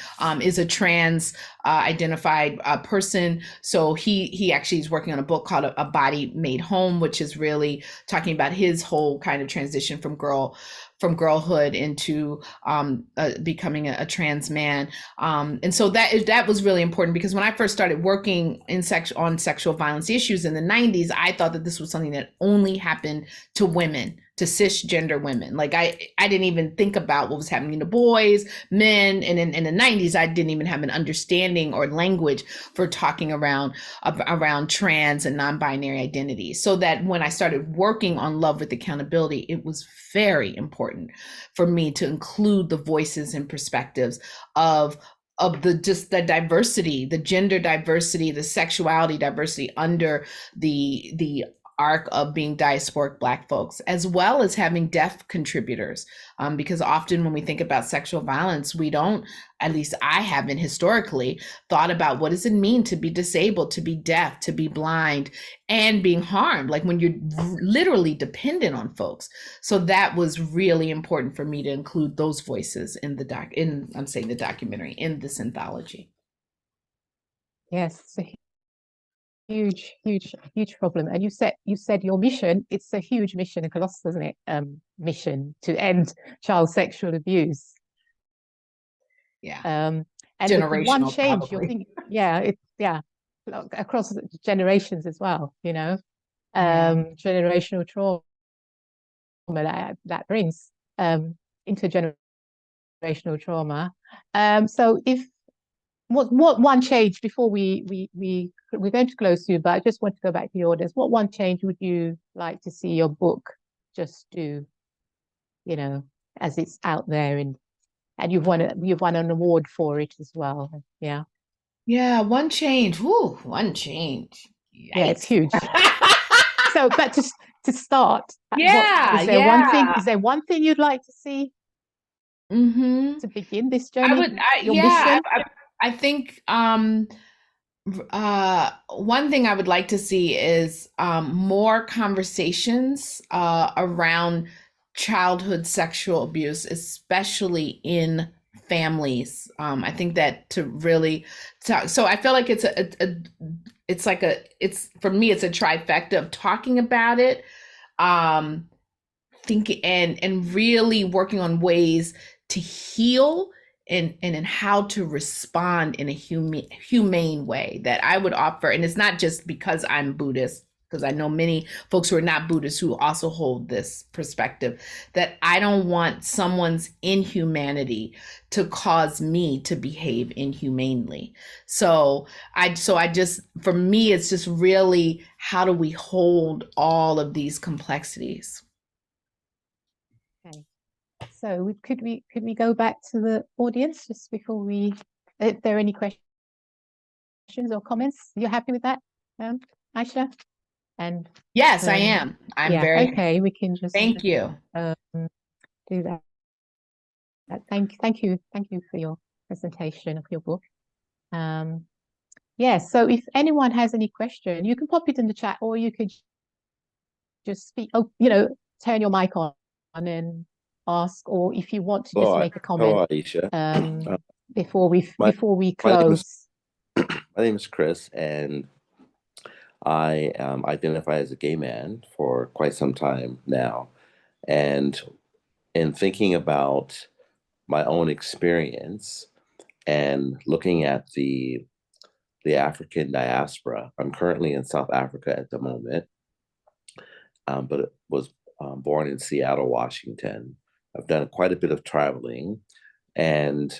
is a trans identified person. So he actually is working on a book called A Body Made Home, which is really talking about his whole kind of transition from girlhood into becoming a trans man. And so that was really important, because when I first started working on sexual violence issues in the 90s, I thought that this was something that only happened to women, to cisgender women. Like I didn't even think about what was happening to boys, men, and in the 90s, I didn't even have an understanding or language for talking around trans and non-binary identities. So that when I started working on Love with Accountability, it was very important for me to include the voices and perspectives of the diversity, the gender diversity, the sexuality diversity under the arc of being diasporic Black folks, as well as having deaf contributors. Because often when we think about sexual violence, we don't, at least I haven't historically, thought about what does it mean to be disabled, to be deaf, to be blind, and being harmed, like when you're literally dependent on folks. So that was really important for me to include those voices in I'm saying the documentary, in this anthology. Yes, huge problem. And you said your mission, it's a huge mission, a colossal, isn't it? Mission to end child sexual abuse. Yeah. And the one Generational, change probably. you're thinking, yeah, across generations as well, you know, generational trauma that brings intergenerational trauma. So if what one change before we're going to close soon, but I just want to go back to the audience. What one change would you like to see your book just do, you know, as it's out there and you've won an award for it as well. Yeah. Yeah, one change. Woo, one change. Yeah, it's Yikes. huge. So, but just to start, what Yeah, is there one thing? yeah. Is there one thing you'd like to see Mm-hmm. to begin this I journey? would, Your mission? I think one thing I would like to see is more conversations around childhood sexual abuse, especially in families. I think that to really talk, so I feel like it's for me, it's a trifecta of talking about it, um, thinking and really working on ways to heal and in how to respond in a humane way that I would offer. And it's not just because I'm Buddhist, because I know many folks who are not Buddhists who also hold this perspective, that I don't want someone's inhumanity to cause me to behave inhumanely. So I just, for me, it's just really, how do we hold all of these complexities? Okay. So could we go back to the audience just before if there are any questions or comments? You're happy with that, Aisha? And Yes, I am. I'm yeah, very, okay, we can just thank you. um, do that. Thank you for your presentation of your book. Yeah, so if anyone has any question, you can pop it in the chat, or you could just speak. Oh, turn your mic on and ask, or if you want to just Hello, make a comment hello, Aisha. before My we my name is close. my name is Chris, and I identify as a gay man for quite some time now. And in thinking about my own experience and looking at the African diaspora, I'm currently in South Africa at the moment, but it was born in Seattle, Washington. I've done quite a bit of traveling, and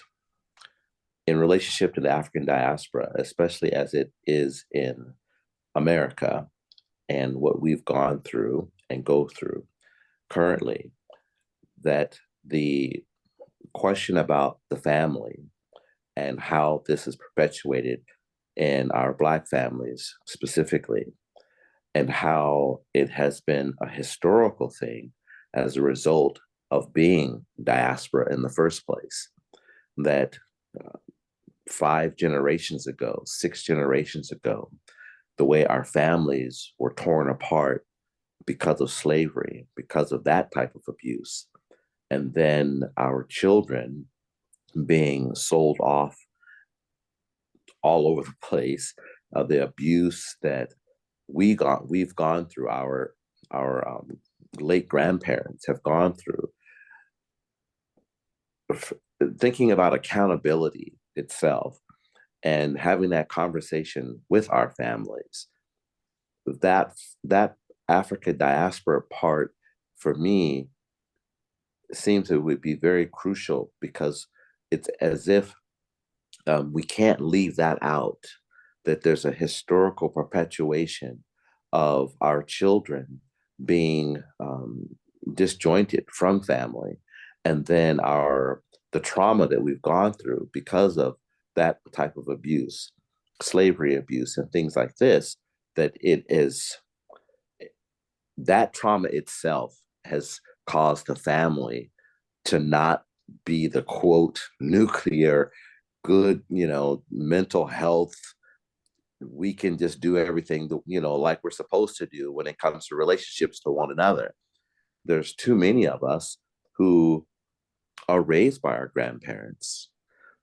in relationship to the African diaspora, especially as it is in America and what we've gone through and go through currently, that the question about the family and how this is perpetuated in our Black families specifically, and how it has been a historical thing as a result of being diaspora in the first place, that 5 generations ago, 6 generations ago, the way our families were torn apart because of slavery, because of that type of abuse. And then our children being sold off all over the place, the abuse that we've gone through, our late grandparents have gone through. Thinking about accountability itself and having that conversation with our families, that Africa diaspora part for me seems it would be very crucial, because it's as if we can't leave that out, that there's a historical perpetuation of our children being disjointed from family, and then the trauma that we've gone through because of that type of abuse, slavery abuse and things like this, that that trauma itself has caused the family to not be the quote nuclear good, mental health. We can just do everything, like we're supposed to do when it comes to relationships to one another. There's too many of us who are raised by our grandparents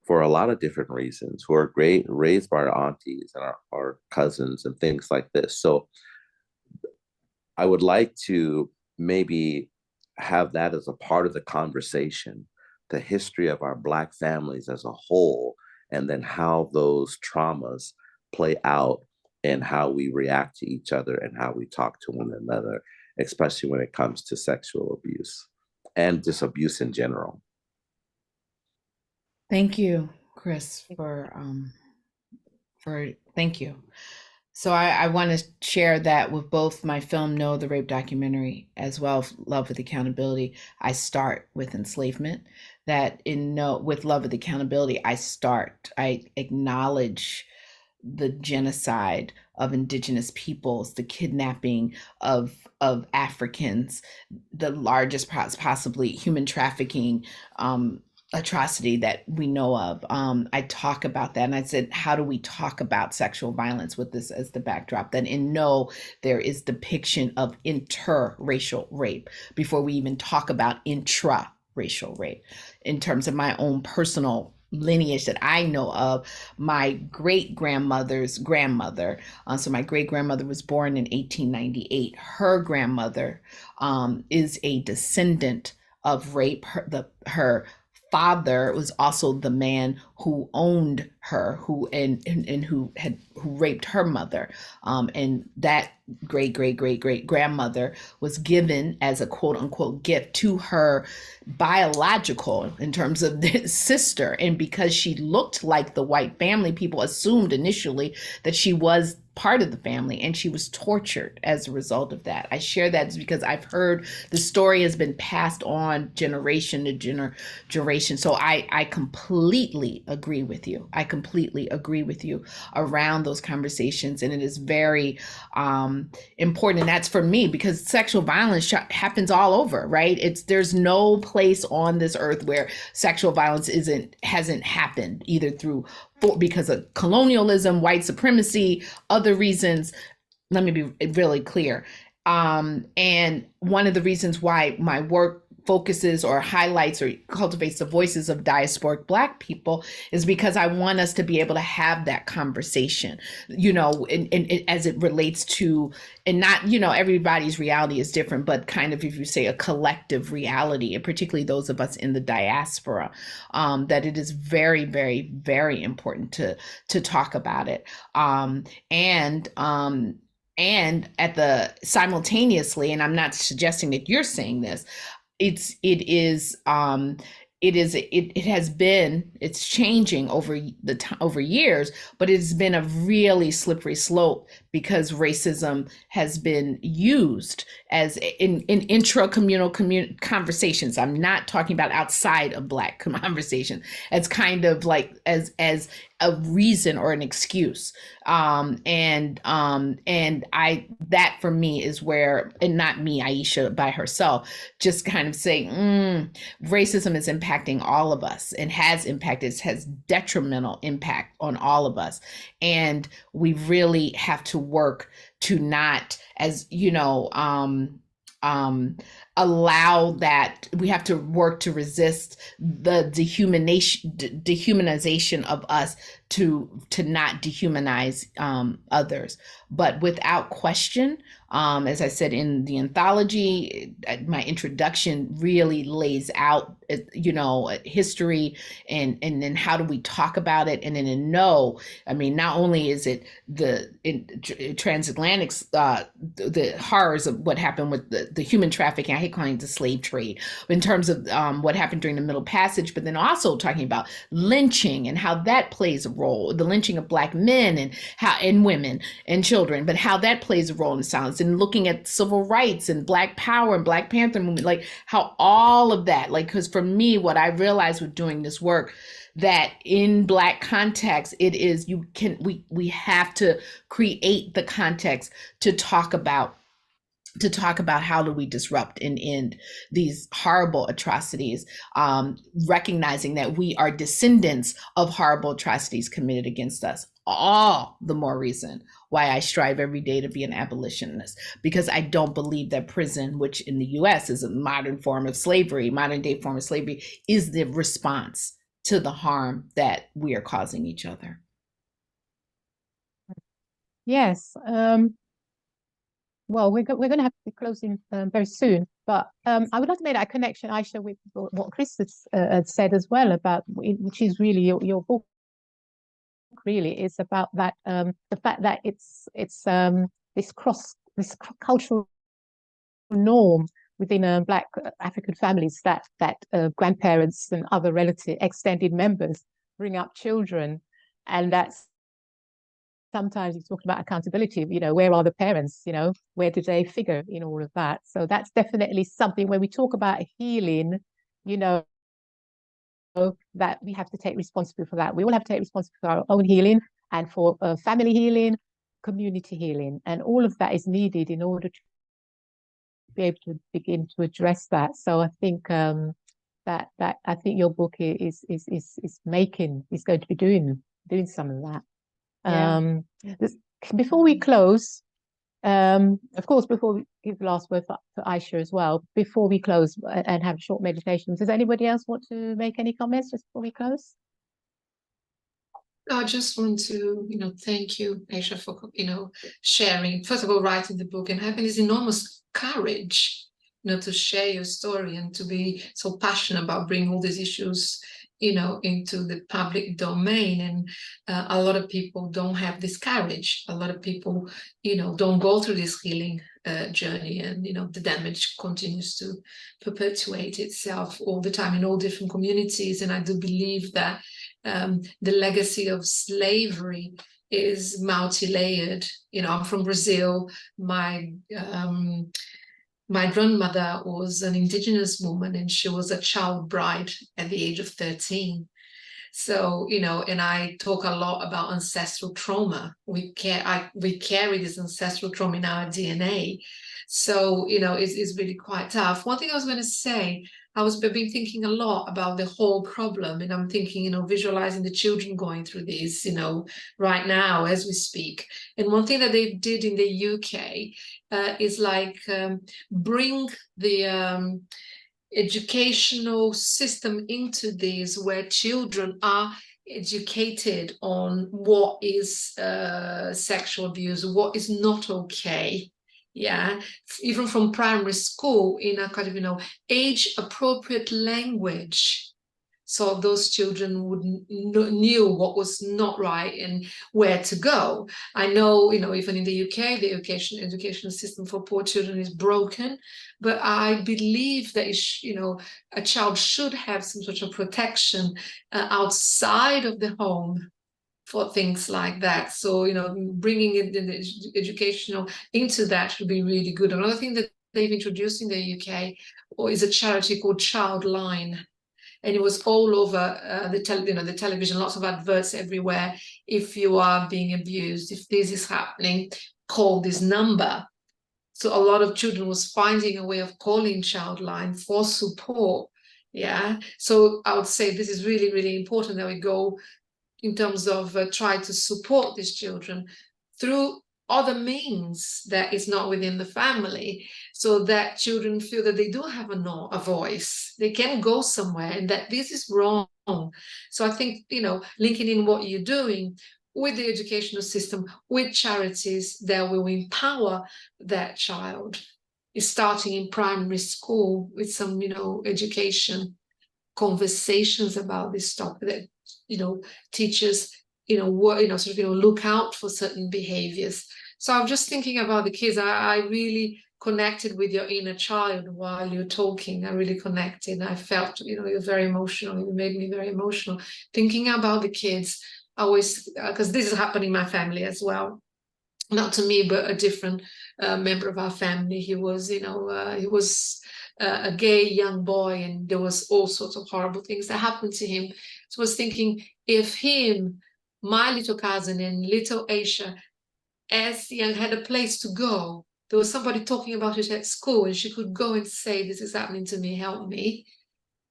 for a lot of different reasons, who are raised by our aunties and our cousins and things like this. So I would like to maybe have that as a part of the conversation, the history of our Black families as a whole, and then how those traumas play out and how we react to each other and how we talk to one another, especially when it comes to sexual abuse and just abuse in general. Thank you, Chris, thank you. So I want to share that with both my film, No, the Rape documentary, as well as Love with Accountability. I start with enslavement. That in No, with Love with Accountability, I acknowledge the genocide of indigenous peoples, the kidnapping of Africans, the largest possibly human trafficking atrocity that we know of. I talk about that, and I said, how do we talk about sexual violence with this as the backdrop? That in No, there is depiction of interracial rape before we even talk about intra-racial rape. In terms of my own personal lineage that I know of, my great-grandmother's grandmother, so my great-grandmother was born in 1898. Her grandmother is a descendant of rape. Her father was also the man who owned her, who raped her mother, and that great grandmother was given as a quote unquote gift to her biological, in terms of the sister, and because she looked like the white family, people assumed initially that she was part of the family, and she was tortured as a result of that. I share that because I've heard the story has been passed on generation to generation. So I completely agree with you. I completely agree with you around those conversations, and it is very important. And that's for me because sexual violence happens all over, right? There's no place on this earth where sexual violence hasn't happened, either because of colonialism, white supremacy, other reasons. Let me be really clear. And one of the reasons why my work focuses or highlights or cultivates the voices of diasporic Black people is because I want us to be able to have that conversation, and as it relates to, and not, everybody's reality is different, but kind of, if you say a collective reality, and particularly those of us in the diaspora, that it is very, very, very important to talk about it. And at the simultaneously, and I'm not suggesting that you're saying this, it's changing over years, but it's been a really slippery slope because racism has been used as in intra-communal conversations. I'm not talking about outside of Black conversation, as kind of like as a reason or an excuse. And that for me is where, and not me, Aishah by herself, just kind of saying, racism is impacting all of us and has detrimental impact on all of us. And we really have to work to not, allow that. We have to work to resist the dehumanization of us, to not dehumanize others. But without question, as I said in the anthology, my introduction really lays out, history and then how do we talk about it. And then No, I mean, not only is it the transatlantic, the horrors of what happened with the human trafficking, I hate calling it the slave trade, in terms of what happened during the Middle Passage, but then also talking about lynching and how that plays a role, the lynching of Black men and women and children, but how that plays a role in silence, and looking at civil rights and Black Power and Black Panther movement, like how all of that, because for me, what I realized with doing this work, that in Black context, it is, we have to create the context to talk about to talk about how do we disrupt and end these horrible atrocities, recognizing that we are descendants of horrible atrocities committed against us. All the more reason why I strive every day to be an abolitionist, because I don't believe that prison, which in the US is a modern form of slavery, modern day form of slavery, is the response to the harm that we are causing each other. Yes. Well, we're going to have to be closing very soon, but I would like to make that connection, Aishah, with what Chris had said as well about, which is really your book. Really is about that the fact that it's this cultural norm within Black African families that grandparents and other relative extended members bring up children, and that's. Sometimes you talk about accountability, where are the parents, where do they figure in all of that? So that's definitely something when we talk about healing, that we have to take responsibility for that. We all have to take responsibility for our own healing and for family healing, community healing, and all of that is needed in order to be able to begin to address that. So I think that I think your book is going to be doing some of that. Yeah. Before we close, of course, before we give the last word for Aishah as well, before we close and have short meditations, does anybody else want to make any comments just before we close? I just want to, thank you, Aishah, for, sharing, first of all, writing the book and having this enormous courage, to share your story and to be so passionate about bringing all these issues into the public domain. And a lot of people don't have this courage. A lot of people, don't go through this healing journey, and the damage continues to perpetuate itself all the time in all different communities. And I do believe that the legacy of slavery is multi-layered. I'm from Brazil. My grandmother was an indigenous woman, and she was a child bride at the age of 13. So, and I talk a lot about ancestral trauma. We carry this ancestral trauma in our DNA. So, it's really quite tough. One thing I was going to say, I've been thinking a lot about the whole problem, and I'm thinking, visualizing the children going through this, right now as we speak. And one thing that they did in the UK is bring the educational system into this, where children are educated on what is sexual abuse, what is not okay. Yeah, even from primary school, in a kind of age-appropriate language, so those children would knew what was not right and where to go. I know, even in the UK, the educational system for poor children is broken, but I believe that a child should have some sort of protection outside of the home for things like that. So, bringing in the educational into that would be really good. Another thing that they've introduced in the UK is a charity called Childline. And it was all over the television, lots of adverts everywhere. If you are being abused, if this is happening, call this number. So a lot of children was finding a way of calling Childline for support. Yeah. So I would say this is really, really important that we go in terms of try to support these children through other means that is not within the family, so that children feel that they do have a voice, they can go somewhere, and that this is wrong. So I think, linking in what you're doing with the educational system, with charities that will empower that child, is starting in primary school with some, education, conversations about this topic, that teachers look out for certain behaviors. So I'm just thinking about the kids. I really connected with your inner child while you're talking. I really connected. I felt, you're very emotional. You made me very emotional thinking about the kids. I always, because this is happening in my family as well. Not to me, but a different member of our family. He was, a gay young boy, and there was all sorts of horrible things that happened to him. So I was thinking, if him, my little cousin, and little Aishah, as young, had a place to go, there was somebody talking about it at school, and she could go and say, this is happening to me, help me.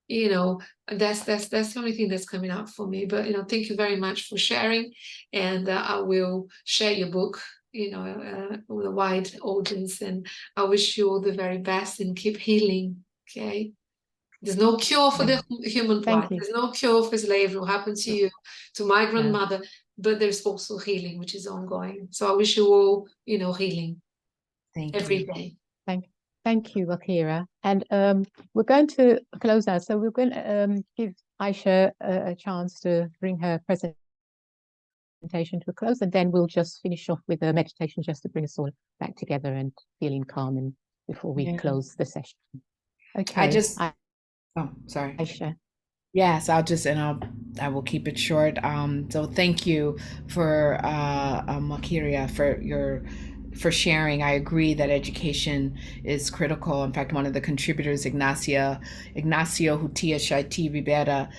You know, that's the only thing that's coming out for me. But, you know, thank you very much for sharing, and I will share your book, you know, with a wide audience, and I wish you all the very best and keep healing. Okay, there's no cure for the human plight. There's no cure for slavery. What happened to you, to my grandmother, but there's also healing, which is ongoing. So I wish you all, you know, healing every day. Thank you, Akira. And we're going to close now. So we're going to give Aishah a chance to bring her presentation to a close, and then we'll just finish off with a meditation just to bring us all back together and feeling calm and before we close the session. Okay. Oh, sorry. Aishah. Yes, I will keep it short. So thank you for Akira for sharing. I agree that education is critical. In fact, one of the contributors, Ignacio Hutia Shaiti Ribera,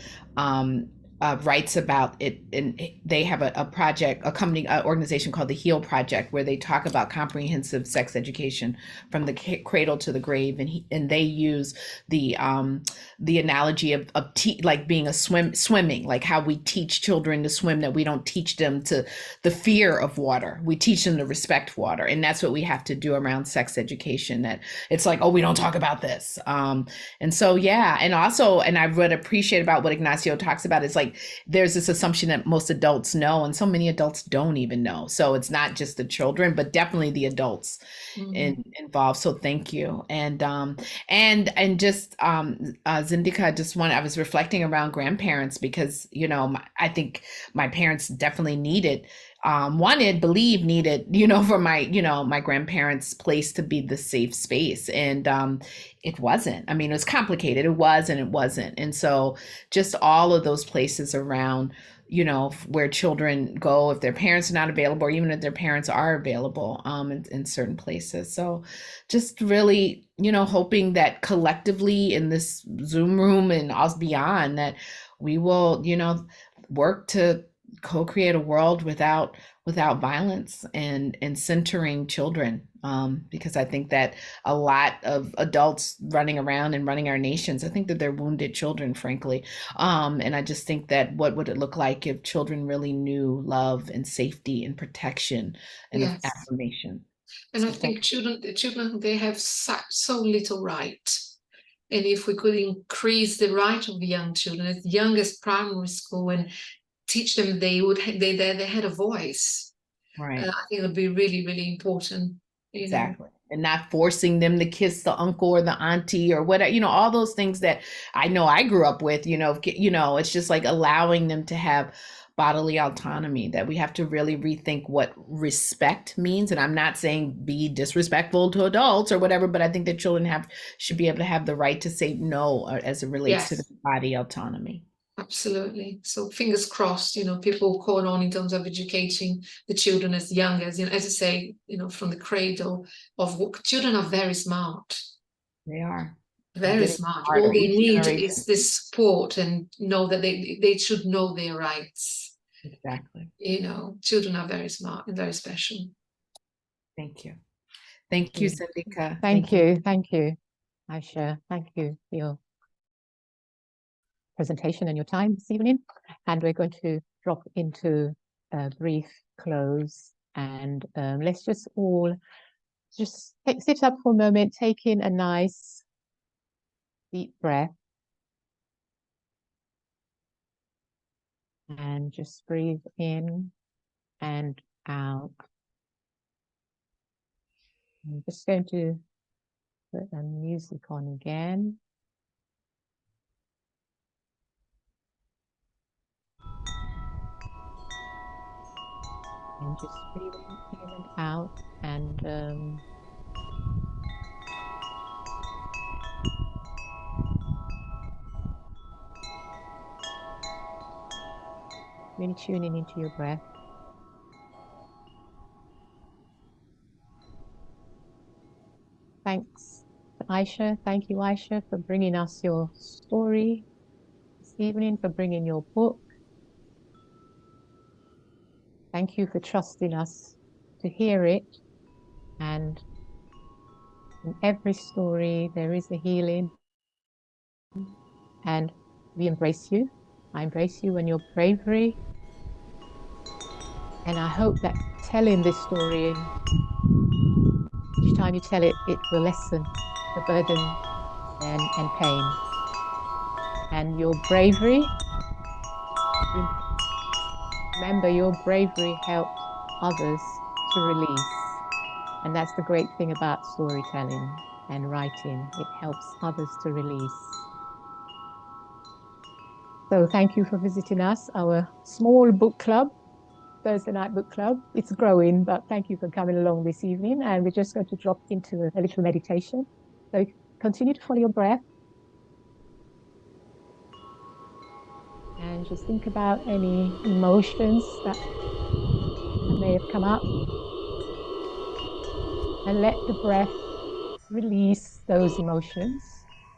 writes about it, and they have a project, a organization called the HEAL Project, where they talk about comprehensive sex education from the cradle to the grave, and they use the analogy of like being swimming, like how we teach children to swim, that we don't teach them to the fear of water, we teach them to respect water, and that's what we have to do around sex education. That it's like, oh, we don't talk about this, and so and also, and I would appreciate about what Ignacio talks about is like, there's this assumption that most adults know, and so many adults don't even know. So it's not just the children, but definitely the adults involved. So thank you. And just Zindika, I was reflecting around grandparents, because, you know, I think my parents definitely needed, you know, for my grandparents' place to be the safe space. And it wasn't. I mean, it was complicated. It was and it wasn't. And so just all of those places around, you know, where children go if their parents are not available, or even if their parents are available in certain places. So just really, you know, hoping that collectively in this Zoom room and also beyond, that we will, you know, work to co-create a world without violence and centering children, because I think that a lot of adults running around and running our nations, I think that they're wounded children, frankly, and I just think that what would it look like if children really knew love and safety and protection and affirmation. And I think children, they have so little right. And if we could increase the right of the young children as young as primary school, and teach them they had a voice, right? I think it would be really, really important. Exactly. And not forcing them to kiss the uncle or the auntie or whatever, you know, all those things that I know I grew up with, you know, it's just like allowing them to have bodily autonomy, that we have to really rethink what respect means. And I'm not saying be disrespectful to adults or whatever, but I think that children should be able to have the right to say no as it relates to the body autonomy. Absolutely. So fingers crossed, you know, people call on in terms of educating the children as young as, you know, as I say, you know, from the cradle of children are very smart. They are. Very smart. All they need is this support, and know that they should know their rights. Exactly. You know, children are very smart and very special. Thank you. Thank you, Zindika. Thank you. Thank you, Aishah. Thank you for your presentation and your time this evening. And we're going to drop into a brief close, and let's just all sit up for a moment, take in a nice deep breath, and just breathe in and out. I'm just going to put the music on again. And just breathing in and out, and really tuning into your breath. Thanks, Aishah. Thank you, Aishah, for bringing us your story this evening, for bringing your book. Thank you for trusting us to hear it and In every story, there is a healing, and we embrace you. I embrace you and your bravery. And I hope that telling this story, each time you tell it, it will lessen the burden and pain. And your bravery, remember, your bravery helps others to release. And that's the great thing about storytelling and writing. It helps others to release. So thank you for visiting us, our small book club, Thursday night book club. It's growing, but thank you for coming along this evening. And we're just going to drop into a little meditation. So continue to follow your breath. And just think about any emotions that may have come up. And let the breath release those emotions.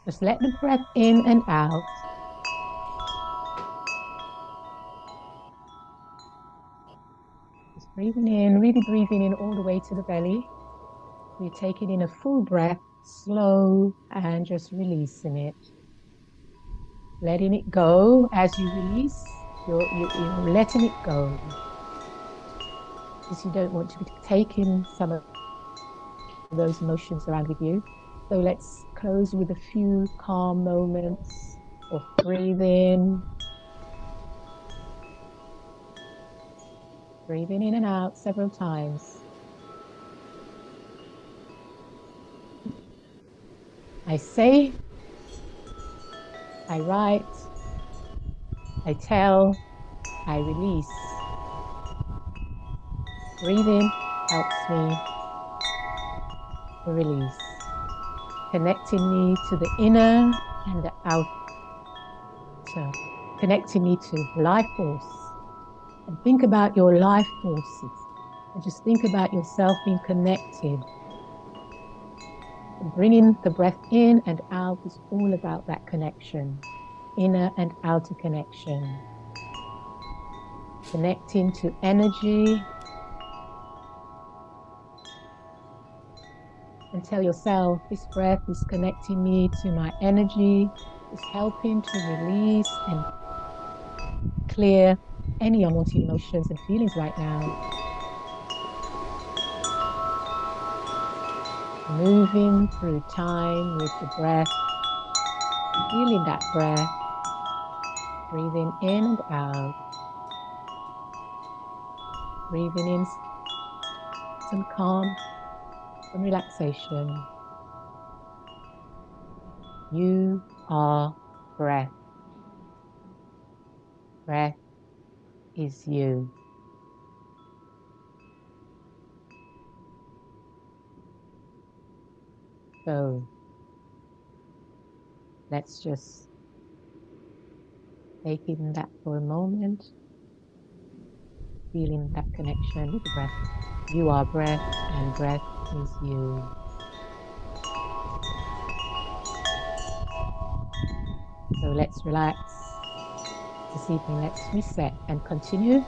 Just let the breath in and out. Just breathing in, really breathing in all the way to the belly. You're taking in a full breath, slow, and just releasing it. Letting it go as you release, you're letting it go. Because you don't want to be taking some of those emotions around with you. So let's close with a few calm moments of breathing. Breathing in and out several times. I say, I write, I tell, I release. Breathing helps me to release, connecting me to the inner and the outer, connecting me to life force. And think about your life forces, and just think about yourself being connected. And bringing the breath in and out is all about that connection, inner and outer connection. Connecting to energy. And tell yourself, this breath is connecting me to my energy, is helping to release and clear any unwanted emotions and feelings right now. Moving through time with the breath, feeling that breath, breathing in and out, breathing in some calm, some relaxation. You are breath. Breath is you. So let's just take in that for a moment, feeling that connection with the breath. You are breath, and breath is you. So let's relax this evening. Let's reset and continue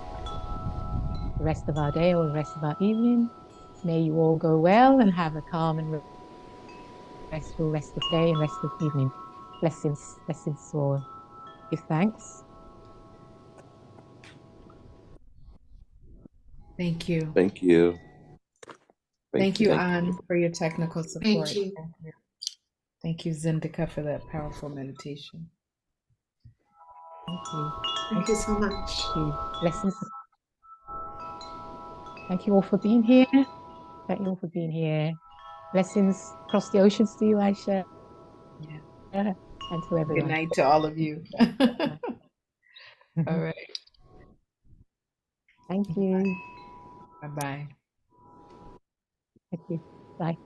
the rest of our day or the rest of our evening. May you all go well and have a calm and restful rest of the day and rest of the evening. Blessings, blessings all. Give thanks. Thank you. Thank you. Thank you, Thank Anne, for your technical support. Thank you. Thank you, Zindika, for that powerful meditation. Thank you. Thank you so much. Thank you. Blessings. Thank you all for being here. Thank you all for being here. Blessings across the oceans to you, Aishah. Yeah. And to everyone. Good night to all of you. All right. Thank you. Bye-bye. Thank you. Bye.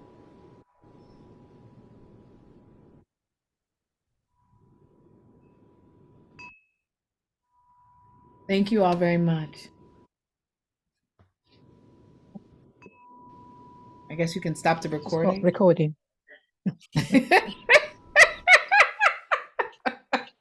Thank you all very much. I guess you can stop the Stop recording. recording.